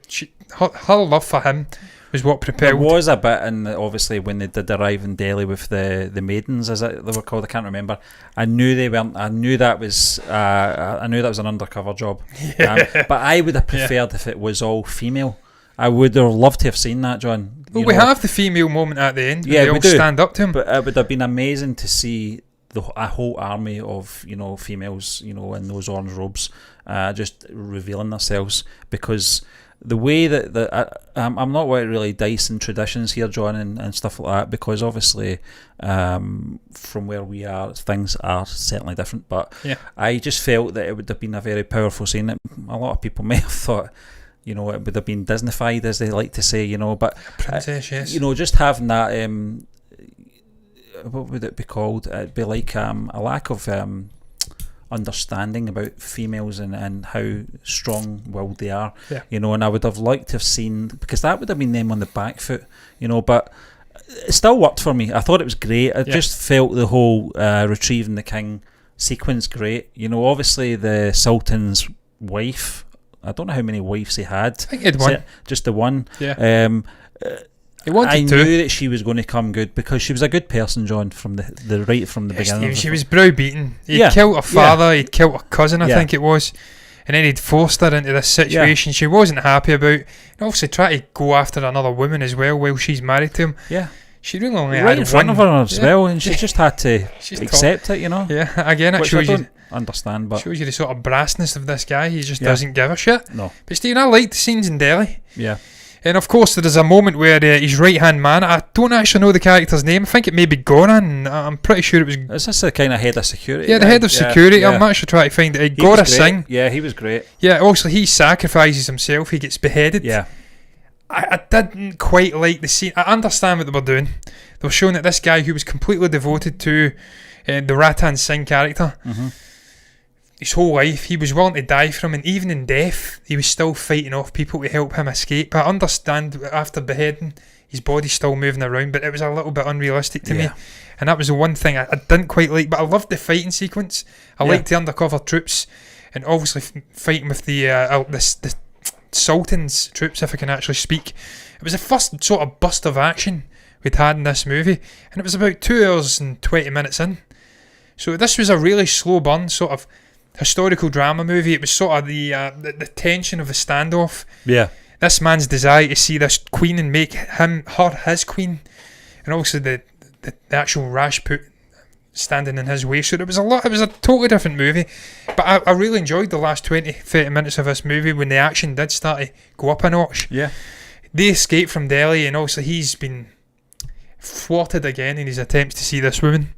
her love for him was what propelled. There was a bit, obviously, when they did arrive in Delhi with the maidens, as they were called, I can't remember. I knew they weren't. I knew that was an undercover job. Yeah. But I would have preferred if it was all female. I would have loved to have seen that, John. Well, we have the female moment at the end. Yeah, they all stand up to him. But it would have been amazing to see a whole army of females, in those orange robes, just revealing themselves, because the way that I'm not really dicing traditions here, John, and stuff like that, because obviously from where we are, things are certainly different. But I just felt that it would have been a very powerful scene. A lot of people may have thought, it would have been Disneyfied, as they like to say, but princess, yes. Just having that, what would it be called? It'd be like a lack of understanding about females and how strong-willed they are, and I would have liked to have seen, because that would have been them on the back foot, but it still worked for me. I thought it was great. I just felt the whole retrieving the king sequence great. Obviously the Sultan's wife, I don't know how many wives he had. I think he had one. Just the one. Yeah. I knew that she was going to come good, because she was a good person, John, from the right from the beginning. She was browbeaten. He'd killed her father, he'd killed her cousin, I think it was, and then he'd forced her into this situation she wasn't happy about, and obviously tried to go after another woman as well while she's married to him. Yeah. She really only right had in front of her as well, and she just had to accept it, Yeah, again, it shows you. Understand, but shows you the sort of brassness of this guy. He just doesn't give a shit. No. But Stephen, I liked the scenes in Delhi. Yeah. And of course, there is a moment where his right hand man, I don't actually know the character's name. I think it may be Goran. I'm pretty sure it was. Is this the kind of head of security? Yeah, the head of security. Yeah. I'm actually trying to find it. Goran Singh. Yeah, he was great. Yeah, also he sacrifices himself. He gets beheaded. Yeah. I didn't quite like the scene. I understand what they were doing. They were showing that this guy who was completely devoted to the Ratan Singh character. Mm-hmm. His whole life, he was willing to die for him, and even in death, he was still fighting off people to help him escape. I understand after beheading, his body's still moving around, but it was a little bit unrealistic to me, and that was the one thing I didn't quite like. But I loved the fighting sequence. I liked the undercover troops, and obviously fighting with the Sultan's troops, if I can actually speak. It was the first sort of burst of action we'd had in this movie, and it was about 2 hours and 20 minutes in. So this was a really slow burn, sort of historical drama movie. It was sort of the tension of the standoff. Yeah. This man's desire to see this queen and make her his queen, and also the actual Rajput standing in his way. So it was a totally different movie. But I really enjoyed the last 20-30 minutes of this movie when the action did start to go up a notch. Yeah. They escape from Delhi, and also he's been thwarted again in his attempts to see this woman.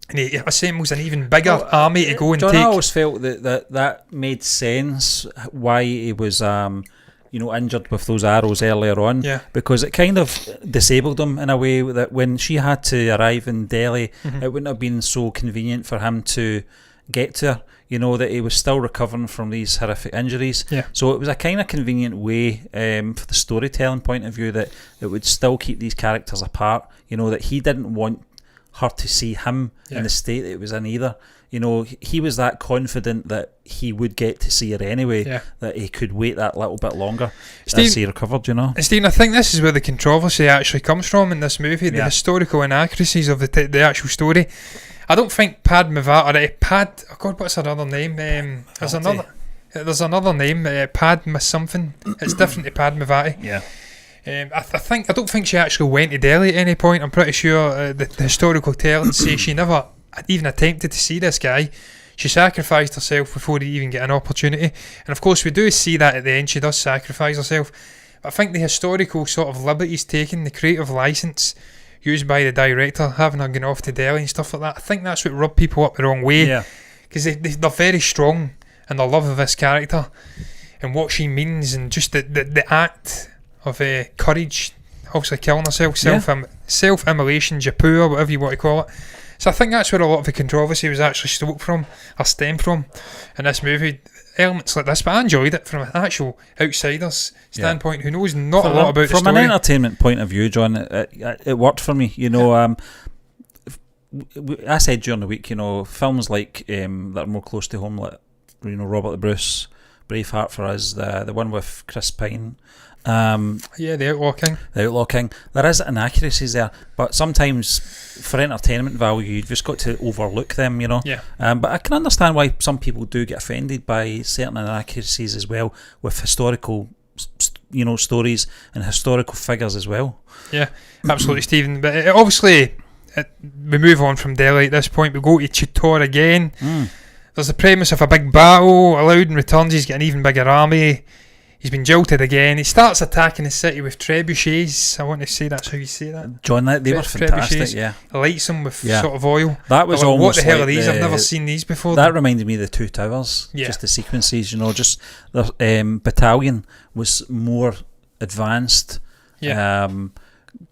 And he assembles an even bigger army to go and John, take. I always felt that made sense why he was injured with those arrows earlier on. Yeah. Because it kind of disabled him in a way that when she had to arrive in Delhi, it wouldn't have been so convenient for him to get to her. That he was still recovering from these horrific injuries. Yeah. So it was a kind of convenient way for the storytelling point of view that it would still keep these characters apart. That he didn't want her to see him in the state that it was in either. He was that confident that he would get to see her anyway, that he could wait that little bit longer as he recovered, And Stephen, I think this is where the controversy actually comes from in this movie, the historical inaccuracies of the actual story. I don't think Padmaavat, what's her other name? There's another name, Padma something. It's different to Padmaavat. Yeah. I don't think she actually went to Delhi at any point. I'm pretty sure the historical tellings say she never even attempted to see this guy. She sacrificed herself before he even get an opportunity. And of course we do see that at the end, she does sacrifice herself. But I think the historical sort of liberties taken, the creative licence used by the director, having her going off to Delhi and stuff like that, I think that's what rubbed people up the wrong way. Because they're very strong in their love of this character and what she means, and just the act of courage, obviously killing herself, self-immolation, japur, whatever you want to call it. So I think that's where a lot of the controversy was actually stemmed from in this movie. Elements like this, but I enjoyed it from an actual outsider's standpoint who knows not a lot about the story. From an entertainment point of view, John, it worked for me. You know, I said during the week, you know, films like that are more close to home, like, you know, Robert the Bruce, Braveheart for us, the one with Chris Pine. The Outlaw King. The Outlaw King. There is inaccuracies there, but sometimes for entertainment value, you've just got to overlook them, you know. But I can understand why some people do get offended by certain inaccuracies as well, with historical, you know, stories and historical figures as well. Yeah, absolutely, Stephen. But obviously, we move on from Delhi at this point. We go to Chittor again. There's the premise of a big battle. Alauddin returns. He's got an even bigger army. He's been jilted again. He starts attacking the city with trebuchets. I want to say that's how you say that. John, they were fantastic, yeah. He lights them with sort of oil. That was almost what the hell are these? I've never seen these before. That reminded me of the Two Towers. Just the sequences, you know, just the battalion was more advanced,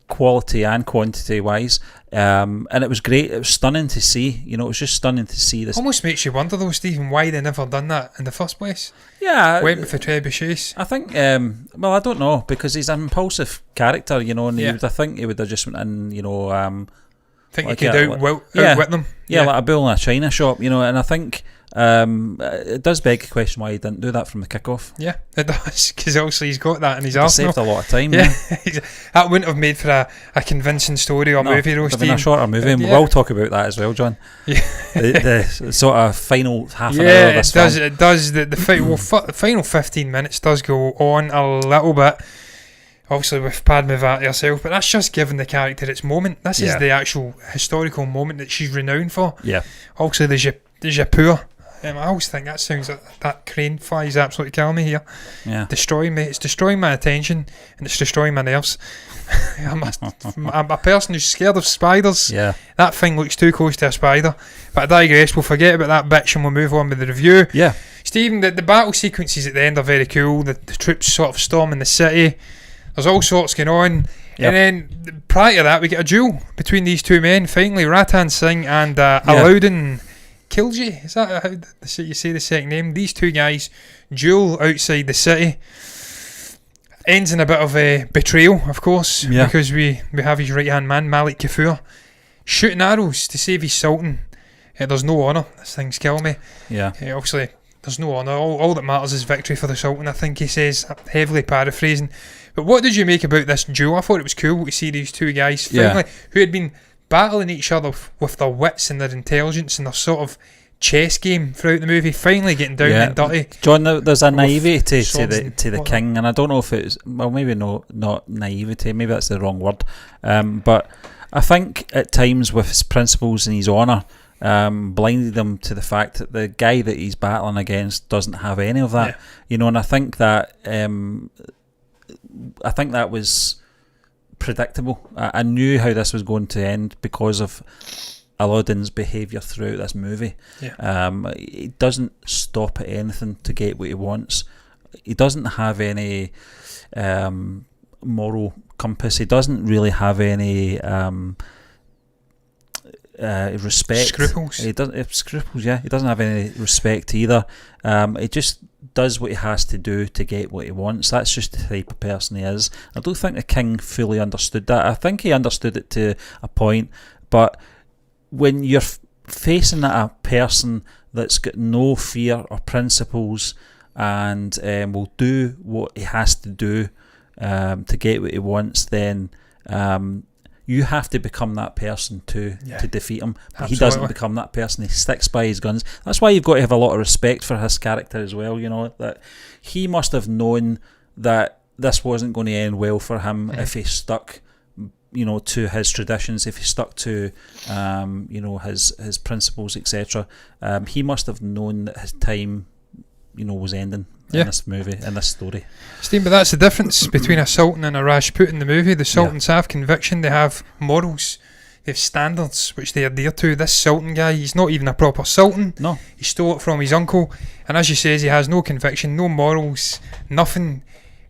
quality and quantity wise. And it was great. It was stunning to see. You know, it was just stunning to see this. Almost makes you wonder though, Stephen, why they never done that in the first place. Went with the trebuchets. I think, well, I don't know, because he's an impulsive character, you know, and I think he would have just went in, you know, think like he could outwit them. Like a bull in a china shop, you know, and I think it does beg the question why he didn't do that from the kickoff. Yeah, it does, because obviously he's got that in his arsenal. Saved a lot of time. That wouldn't have made for a convincing story or movie, though, Steve. A shorter movie, and we'll talk about that as well, John. The sort of final half an hour of this film. It does. The final 15 minutes does go on a little bit, obviously with Padmaavat herself, but that's just giving the character its moment. This is the actual historical moment that she's renowned for. Obviously the japur. I always think that sounds like that crane fly is absolutely killing me here. Destroying me. It's destroying my attention and it's destroying my nerves. I'm a person who's scared of spiders. That thing looks too close to a spider. But I digress. We'll forget about that bitch and we'll move on with the review. Stephen, the battle sequences at the end are very cool. The troops sort of storming the city. There's all sorts going on. And then prior to that, we get a duel between these two men. Finally, Ratan Singh and Alauddin Khilji. Is that how you say the second name? These two guys duel outside the city. Ends in a bit of a betrayal, of course, because we have his right-hand man, Malik Kafur, shooting arrows to save his sultan. There's no honour. This thing's killing me. Obviously, there's no honour. All that matters is victory for the sultan, I think he says, heavily paraphrasing. But what did you make about this duel? I thought it was cool to see these two guys finally, who had been battling each other with their wits and their intelligence and their sort of chess game throughout the movie, finally getting down and dirty. John, there's a naivety to the king, and I don't know if it's, well, maybe not naivety, maybe that's the wrong word, but I think at times with his principles and his honour, blinded him to the fact that the guy that he's battling against doesn't have any of that, you know, and I think that was predictable. I knew how this was going to end because of Alauddin's behaviour throughout this movie. He doesn't stop at anything to get what he wants. He doesn't have any moral compass. He doesn't really have any respect. Scruples. He doesn't have any respect either. He just does what he has to do to get what he wants. That's just the type of person he is. I don't think the king fully understood that. I think he understood it to a point, but when you're facing a person that's got no fear or principles and will do what he has to do to get what he wants, then you have to become that person to defeat him. But he doesn't become that person. He sticks by his guns. That's why you've got to have a lot of respect for his character as well, you know, that he must have known that this wasn't going to end well for him if he stuck, to his traditions, if he stuck to, his principles, etc. He must have known that his time, was ending in this movie, in this story. Steve, but that's the difference between a Sultan and a Rajput in the movie. The Sultans have conviction, they have morals, they have standards which they adhere to. This Sultan guy, he's not even a proper Sultan. No. He stole it from his uncle, and as you say, he has no conviction, no morals, nothing.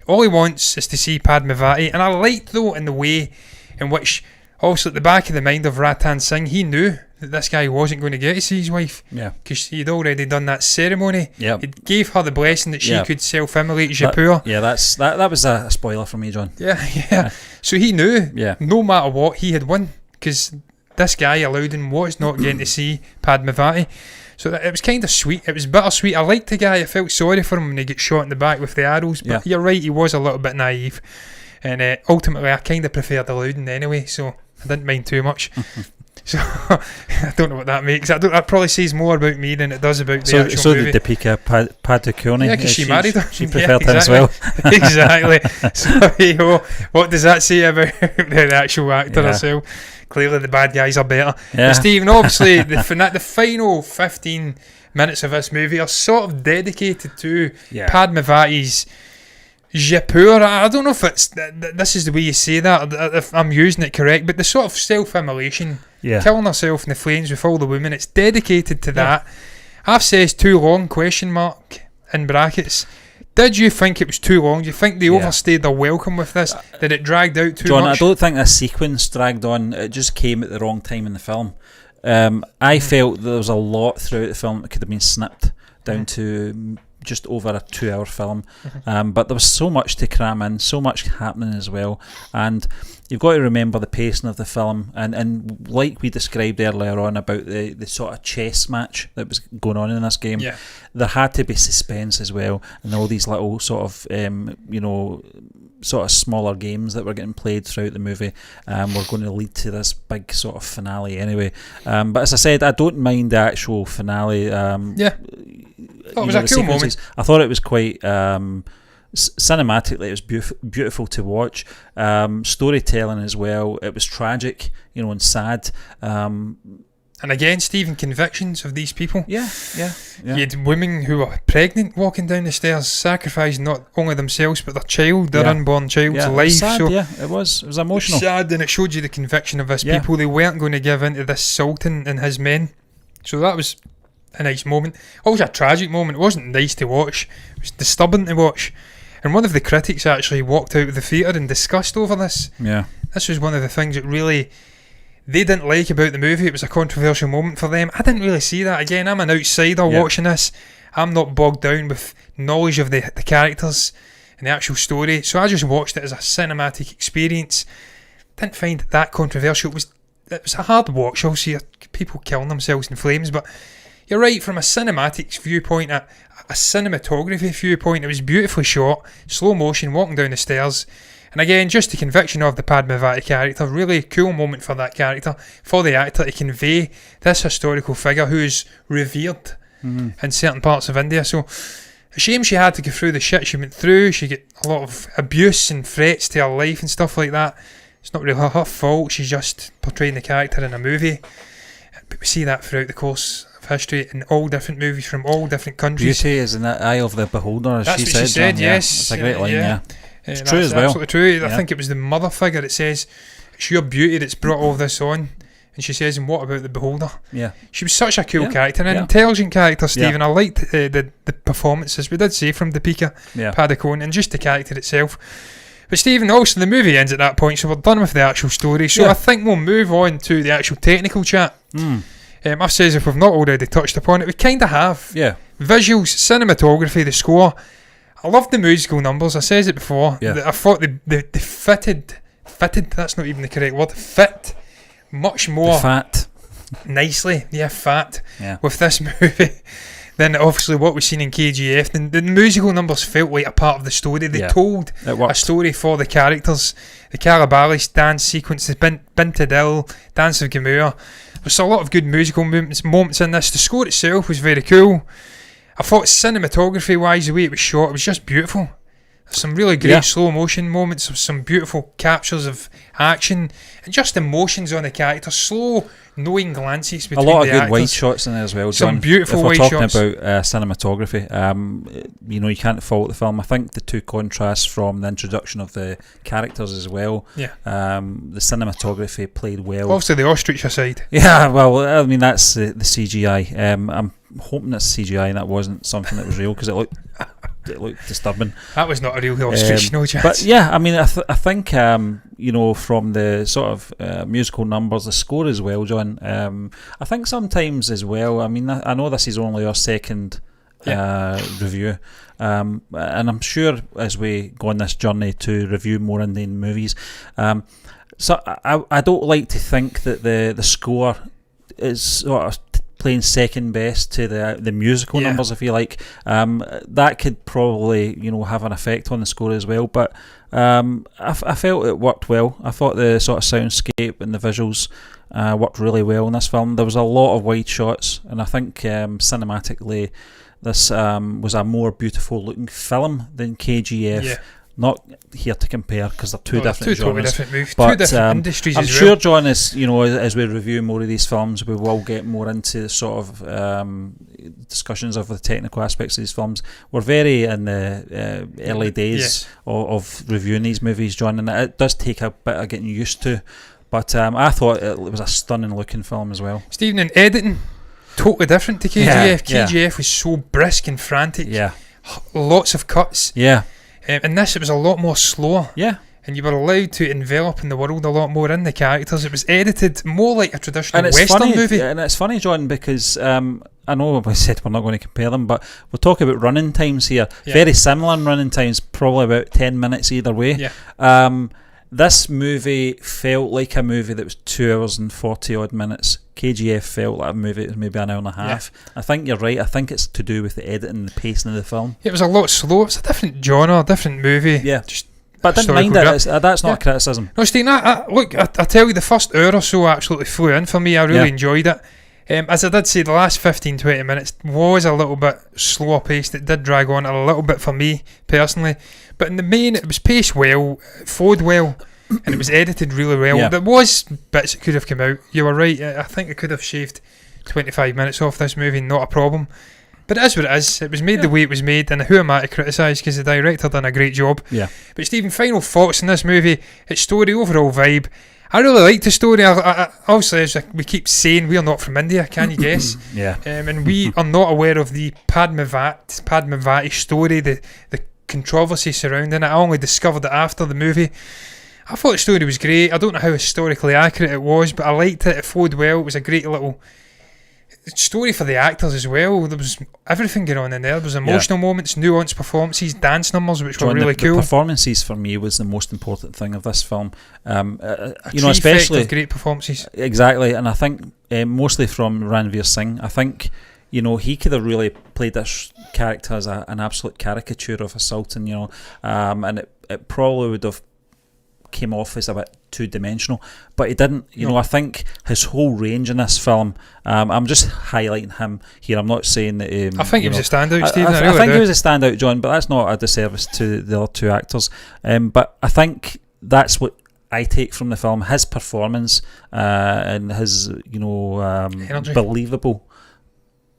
All he wants is to see Padmaavat. And I liked, though, in the way in which, also at the back of the mind of Ratan Singh, he knew that this guy wasn't going to get to see his wife. Yeah. Because he'd already done that ceremony. Yeah. It gave her the blessing that she could self-immolate Jaipur. That was a spoiler for me, John. Yeah. So he knew, no matter what, he had won. Because this guy allowed him was not getting to see Padmaavat. So it was kind of sweet. It was bittersweet. I liked the guy. I felt sorry for him when he got shot in the back with the arrows. But you're right, he was a little bit naive. And ultimately, I kind of preferred the Loudon anyway, so I didn't mind too much. So I don't know what that makes. That probably says more about me than it does about the actual movie. So did Deepika Padukone. Yeah, because she married her. She preferred him as well. Exactly. So what does that say about the actual actor herself? Clearly the bad guys are better. Yeah. But Stephen, obviously the final 15 minutes of this movie are sort of dedicated to Padmaavat's Jaipur. I don't know if it's this is the way you say that, if I'm using it correct, but the sort of self-immolation, killing herself in the flames with all the women, it's dedicated to that. I've said too long, ? In brackets. Did you think it was too long? Do you think they overstayed their welcome with this? Did it dragged out too John, much? I don't think this sequence dragged on. It just came at the wrong time in the film. I felt there was a lot throughout the film that could have been snipped down to just over a 2-hour film, but there was so much to cram in, so much happening as well, and you've got to remember the pacing of the film, and like we described earlier on about the sort of chess match that was going on in this game, there had to be suspense as well, and all these little sort of sort of smaller games that were getting played throughout the movie were going to lead to this big sort of finale anyway. But as I said, I don't mind the actual finale. It was a cool moment. I thought it was quite cinematically, it was beautiful to watch. Storytelling as well. It was tragic, and sad. And again, Stephen, convictions of these people. Yeah. You had women who were pregnant walking down the stairs, sacrificing not only themselves but their child, their unborn child's life. Sad, so it was emotional. It was sad, and it showed you the conviction of this people. They weren't going to give in to this Sultan and his men. So that was a nice moment. Also a tragic moment. It wasn't nice to watch. It was disturbing to watch. And one of the critics actually walked out of the theatre in disgust over this. Yeah. This was one of the things that really they didn't like about the movie. It was a controversial moment for them. I didn't really see that. Again, I'm an outsider watching this. I'm not bogged down with knowledge of the characters and the actual story. So I just watched it as a cinematic experience. Didn't find it that controversial. It was a hard watch. Obviously, people killing themselves in flames, but you're right, from a cinematics viewpoint, a cinematography viewpoint, it was beautifully shot, slow motion, walking down the stairs. And again, just the conviction of the Padmaavat character, really cool moment for that character, for the actor to convey this historical figure who is revered in certain parts of India. So, a shame she had to go through the shit she went through. She got a lot of abuse and threats to her life and stuff like that. It's not really her fault, she's just portraying the character in a movie. But we see that throughout the course of history in all different movies from all different countries. Beauty is in the eye of the beholder, as That's she what said. she said, John, yes. It's a great line, It's true as well. Absolutely true. I think it was the mother figure that says, it's your beauty that's brought all this on. And she says, and what about the beholder? Yeah. She was such a cool character, an intelligent character, Stephen. I liked the performances, we did say, from Deepika Padukone, and just the character itself. But Stephen, also the movie ends at that point, so we're done with the actual story. So I think we'll move on to the actual technical chat. I've said, if we've not already touched upon it, we kind of have. Yeah. Visuals, cinematography, the score. I loved the musical numbers. I said it before. I thought they fitted, that's not even the correct word, fit much more fat nicely, with this movie than obviously what we've seen in KGF. And the musical numbers felt like a part of the story. They told a story for the characters. The Calabalis dance sequence, the Binta Dil, Dance of Gamur. There's a lot of good musical moments in this. The score itself was very cool. I thought cinematography wise, the way it was shot, it was just beautiful. Some really great slow motion moments, some beautiful captures of action and just emotions on the character. Slow, knowing glances between a lot of good actors. wide shots in there as well, John. Some beautiful wide shots. If we're talking about cinematography, you can't fault the film. I think the two contrasts from the introduction of the characters as well. Yeah. The cinematography played well. Also the ostrich aside. Yeah, well, I mean that's the CGI. I'm hoping it's CGI and that wasn't something that was real because it looked disturbing. That was not a real ostrich, no chance. But yeah, I mean, I think from the sort of musical numbers, the score as well, John. I think sometimes as well. I mean, I know this is only our second review, and I'm sure as we go on this journey to review more Indian movies, so I don't like to think that the score is sort of playing second best to the musical numbers, if you like. That could probably have an effect on the score as well, but I felt it worked well. I thought the sort of soundscape and the visuals worked really well in this film. There was a lot of wide shots, and I think cinematically this was a more beautiful looking film than KGF. Not here to compare because they're two different genres. Totally different movies, but, two different industries I'm as sure, well. John, as we review more of these films, we will get more into the sort of discussions of the technical aspects of these films. We're very in the early days of reviewing these movies, John, and it does take a bit of getting used to. But I thought it was a stunning looking film as well. Stephen, in editing, totally different to KGF. KGF was so brisk and frantic. Lots of cuts. In this, it was a lot more slower. And you were allowed to envelop in the world a lot more in the characters. It was edited more like a traditional Western movie. And it's funny, John, because I know we said we're not going to compare them, but we'll talk about running times here. Very similar in running times, probably about 10 minutes either way. This movie felt like a movie that was 2 hours and 40 odd minutes. KGF felt like a movie that was maybe an hour and a half. I think you're right. I think it's to do with the editing and the pacing of the film. It was a lot slower. It's a different genre, a different movie. But I didn't mind it. That's not a criticism. No, Steve, look, I tell you, the first hour or so absolutely flew in for me. I really enjoyed it. As I did say, the last 15-20 minutes was a little bit slower paced. It did drag on a little bit for me personally, but in the main it was paced well, it flowed well, and it was edited really well. There was bits that could have come out. You were right. I think I could have shaved 25 minutes off this movie, not a problem. But it is what it is. It was made the way it was made, and who am I to criticise, because the director done a great job. But Stephen, final thoughts on this movie, its story, overall vibe. I really liked the story. Obviously, as we keep saying, we are not from India, can you guess? And we are not aware of the Padmaavat story, the controversy surrounding it. I only discovered it after the movie. I thought the story was great. I don't know how historically accurate it was, but I liked it. It flowed well. It was a great little story for the actors as well. There was everything going on in there. There was emotional moments, nuanced performances, dance numbers, which were really cool. The performances for me was the most important thing of this film. Especially of great performances. Exactly, and I think mostly from Ranveer Singh. I think he could have really played this character as an absolute caricature of a sultan. And it probably would have came off as a bit two-dimensional, but he didn't. I think his whole range in this film, I'm just highlighting him here. I'm not saying that I think he was a standout, Stephen. I think he was a standout, John, but that's not a disservice to the other two actors. But I think that's what I take from the film, his performance and his believable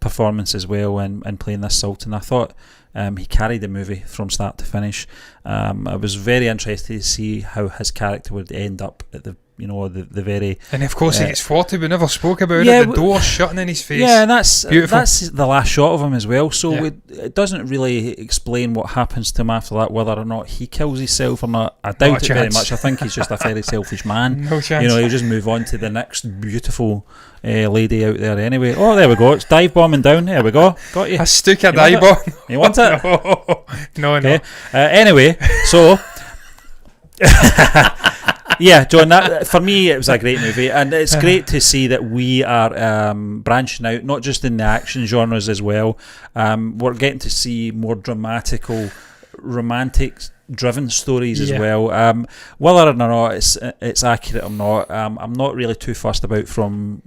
performance as well in playing this sultan. I thought he carried the movie from start to finish. I was very interested to see how his character would end up at the very. And of course, he gets 40. We never spoke about it. The door shutting in his face. Yeah, and that's the last shot of him as well. So it doesn't really explain what happens to him after that, whether or not he kills himself or not. I doubt it very much. I think he's just a very selfish man. No chance. He'll just move on to the next beautiful lady out there anyway. Oh, there we go. It's dive bombing down. There we go. Got you. A stick a dive bomb. You want it? No. Anyway, so. Yeah, John, for me it was a great movie, and it's great to see that we are branching out, not just in the action genres as well. We're getting to see more dramatical romantic driven stories as well. Whether or not it's accurate or not, I'm not really too fussed about from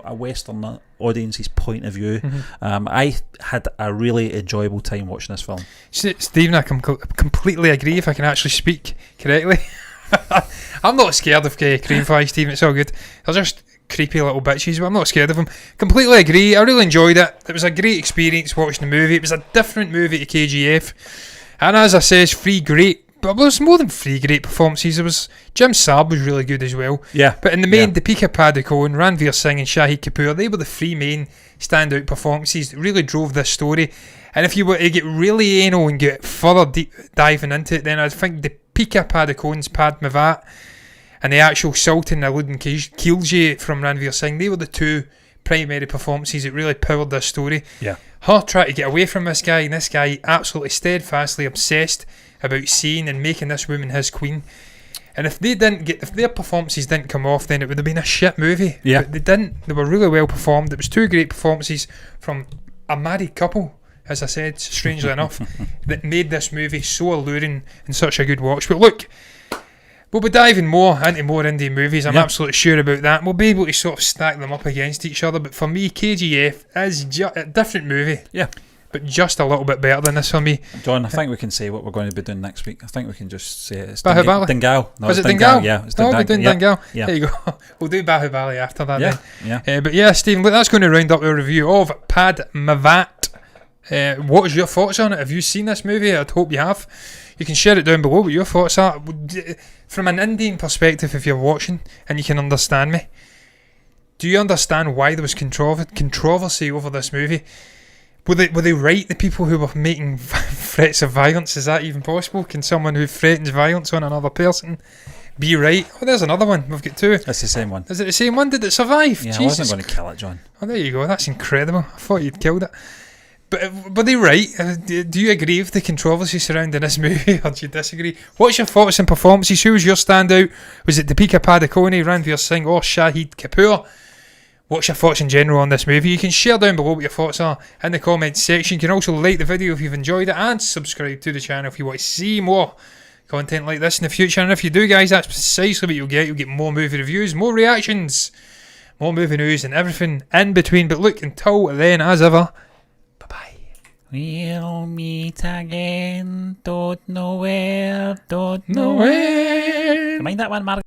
a Western audience's point of view. I had a really enjoyable time watching this film. Stephen, I completely agree. If I can actually speak correctly, I'm not scared of crane flies, Stephen. It's all good. They're just creepy little bitches, but I'm not scared of them. Completely agree. I really enjoyed it. It was a great experience watching the movie. It was a different movie to KGF. And as I says, but there was more than 3 great performances. There was Jim Saab was really good as well. Yeah. But in the main, Deepika Padukone, Ranveer Singh and Shahid Kapoor, they were the 3 main standout performances that really drove this story. And if you were to get really anal and get further diving into it, then I think Deepika Padukone's Padmaavat and the actual Sultan Alauddin Khilji from Ranveer Singh, they were the 2 primary performances that really powered this story. Yeah. Her trying to get away from this guy, and this guy absolutely steadfastly obsessed about seeing and making this woman his queen. And if their performances didn't come off, then it would have been a shit movie. Yeah. But they didn't. They were really well performed. It was 2 great performances from a married couple, as I said, strangely enough, that made this movie so alluring and such a good watch. But look, we'll be diving more into more indie movies. I'm absolutely sure about that. We'll be able to sort of stack them up against each other. But for me, KGF is a different movie. Yeah. But just a little bit better than this for me. John, I think we can say what we're going to be doing next week. I think we can just say it's Bahubali. No, is it Dingal? Yeah, it's Dingal. We're doing Dingal. Yeah. There you go. We'll do Bahubali after that then. Yeah. But yeah, Stephen, look, that's going to round up our review of Padmaavat. What is your thoughts on it? Have you seen this movie? I'd hope you have. You can share it down below what your thoughts are. From an Indian perspective, if you're watching and you can understand me, do you understand why there was controversy over this movie? Were they right, the people who were making threats of violence? Is that even possible? Can someone who threatens violence on another person be right? Oh, there's another one. We've got 2. That's the same one. Is it the same one? Did it survive? Yeah, Jesus. I wasn't going to kill it, John. Oh, there you go. That's incredible. I thought you'd killed it. But were they right? Do you agree with the controversy surrounding this movie, or do you disagree? What's your thoughts and performances? Who was your standout? Was it Deepika Padukone, Ranveer Singh, or Shahid Kapoor? What's your thoughts in general on this movie? You can share down below what your thoughts are in the comments section. You can also like the video if you've enjoyed it, and subscribe to the channel if you want to see more content like this in the future. And if you do, guys, that's precisely what you'll get. You'll get more movie reviews, more reactions, more movie news, and everything in between. But look, until then, as ever, bye-bye. We'll meet again, don't know where. Mind that one, Margaret.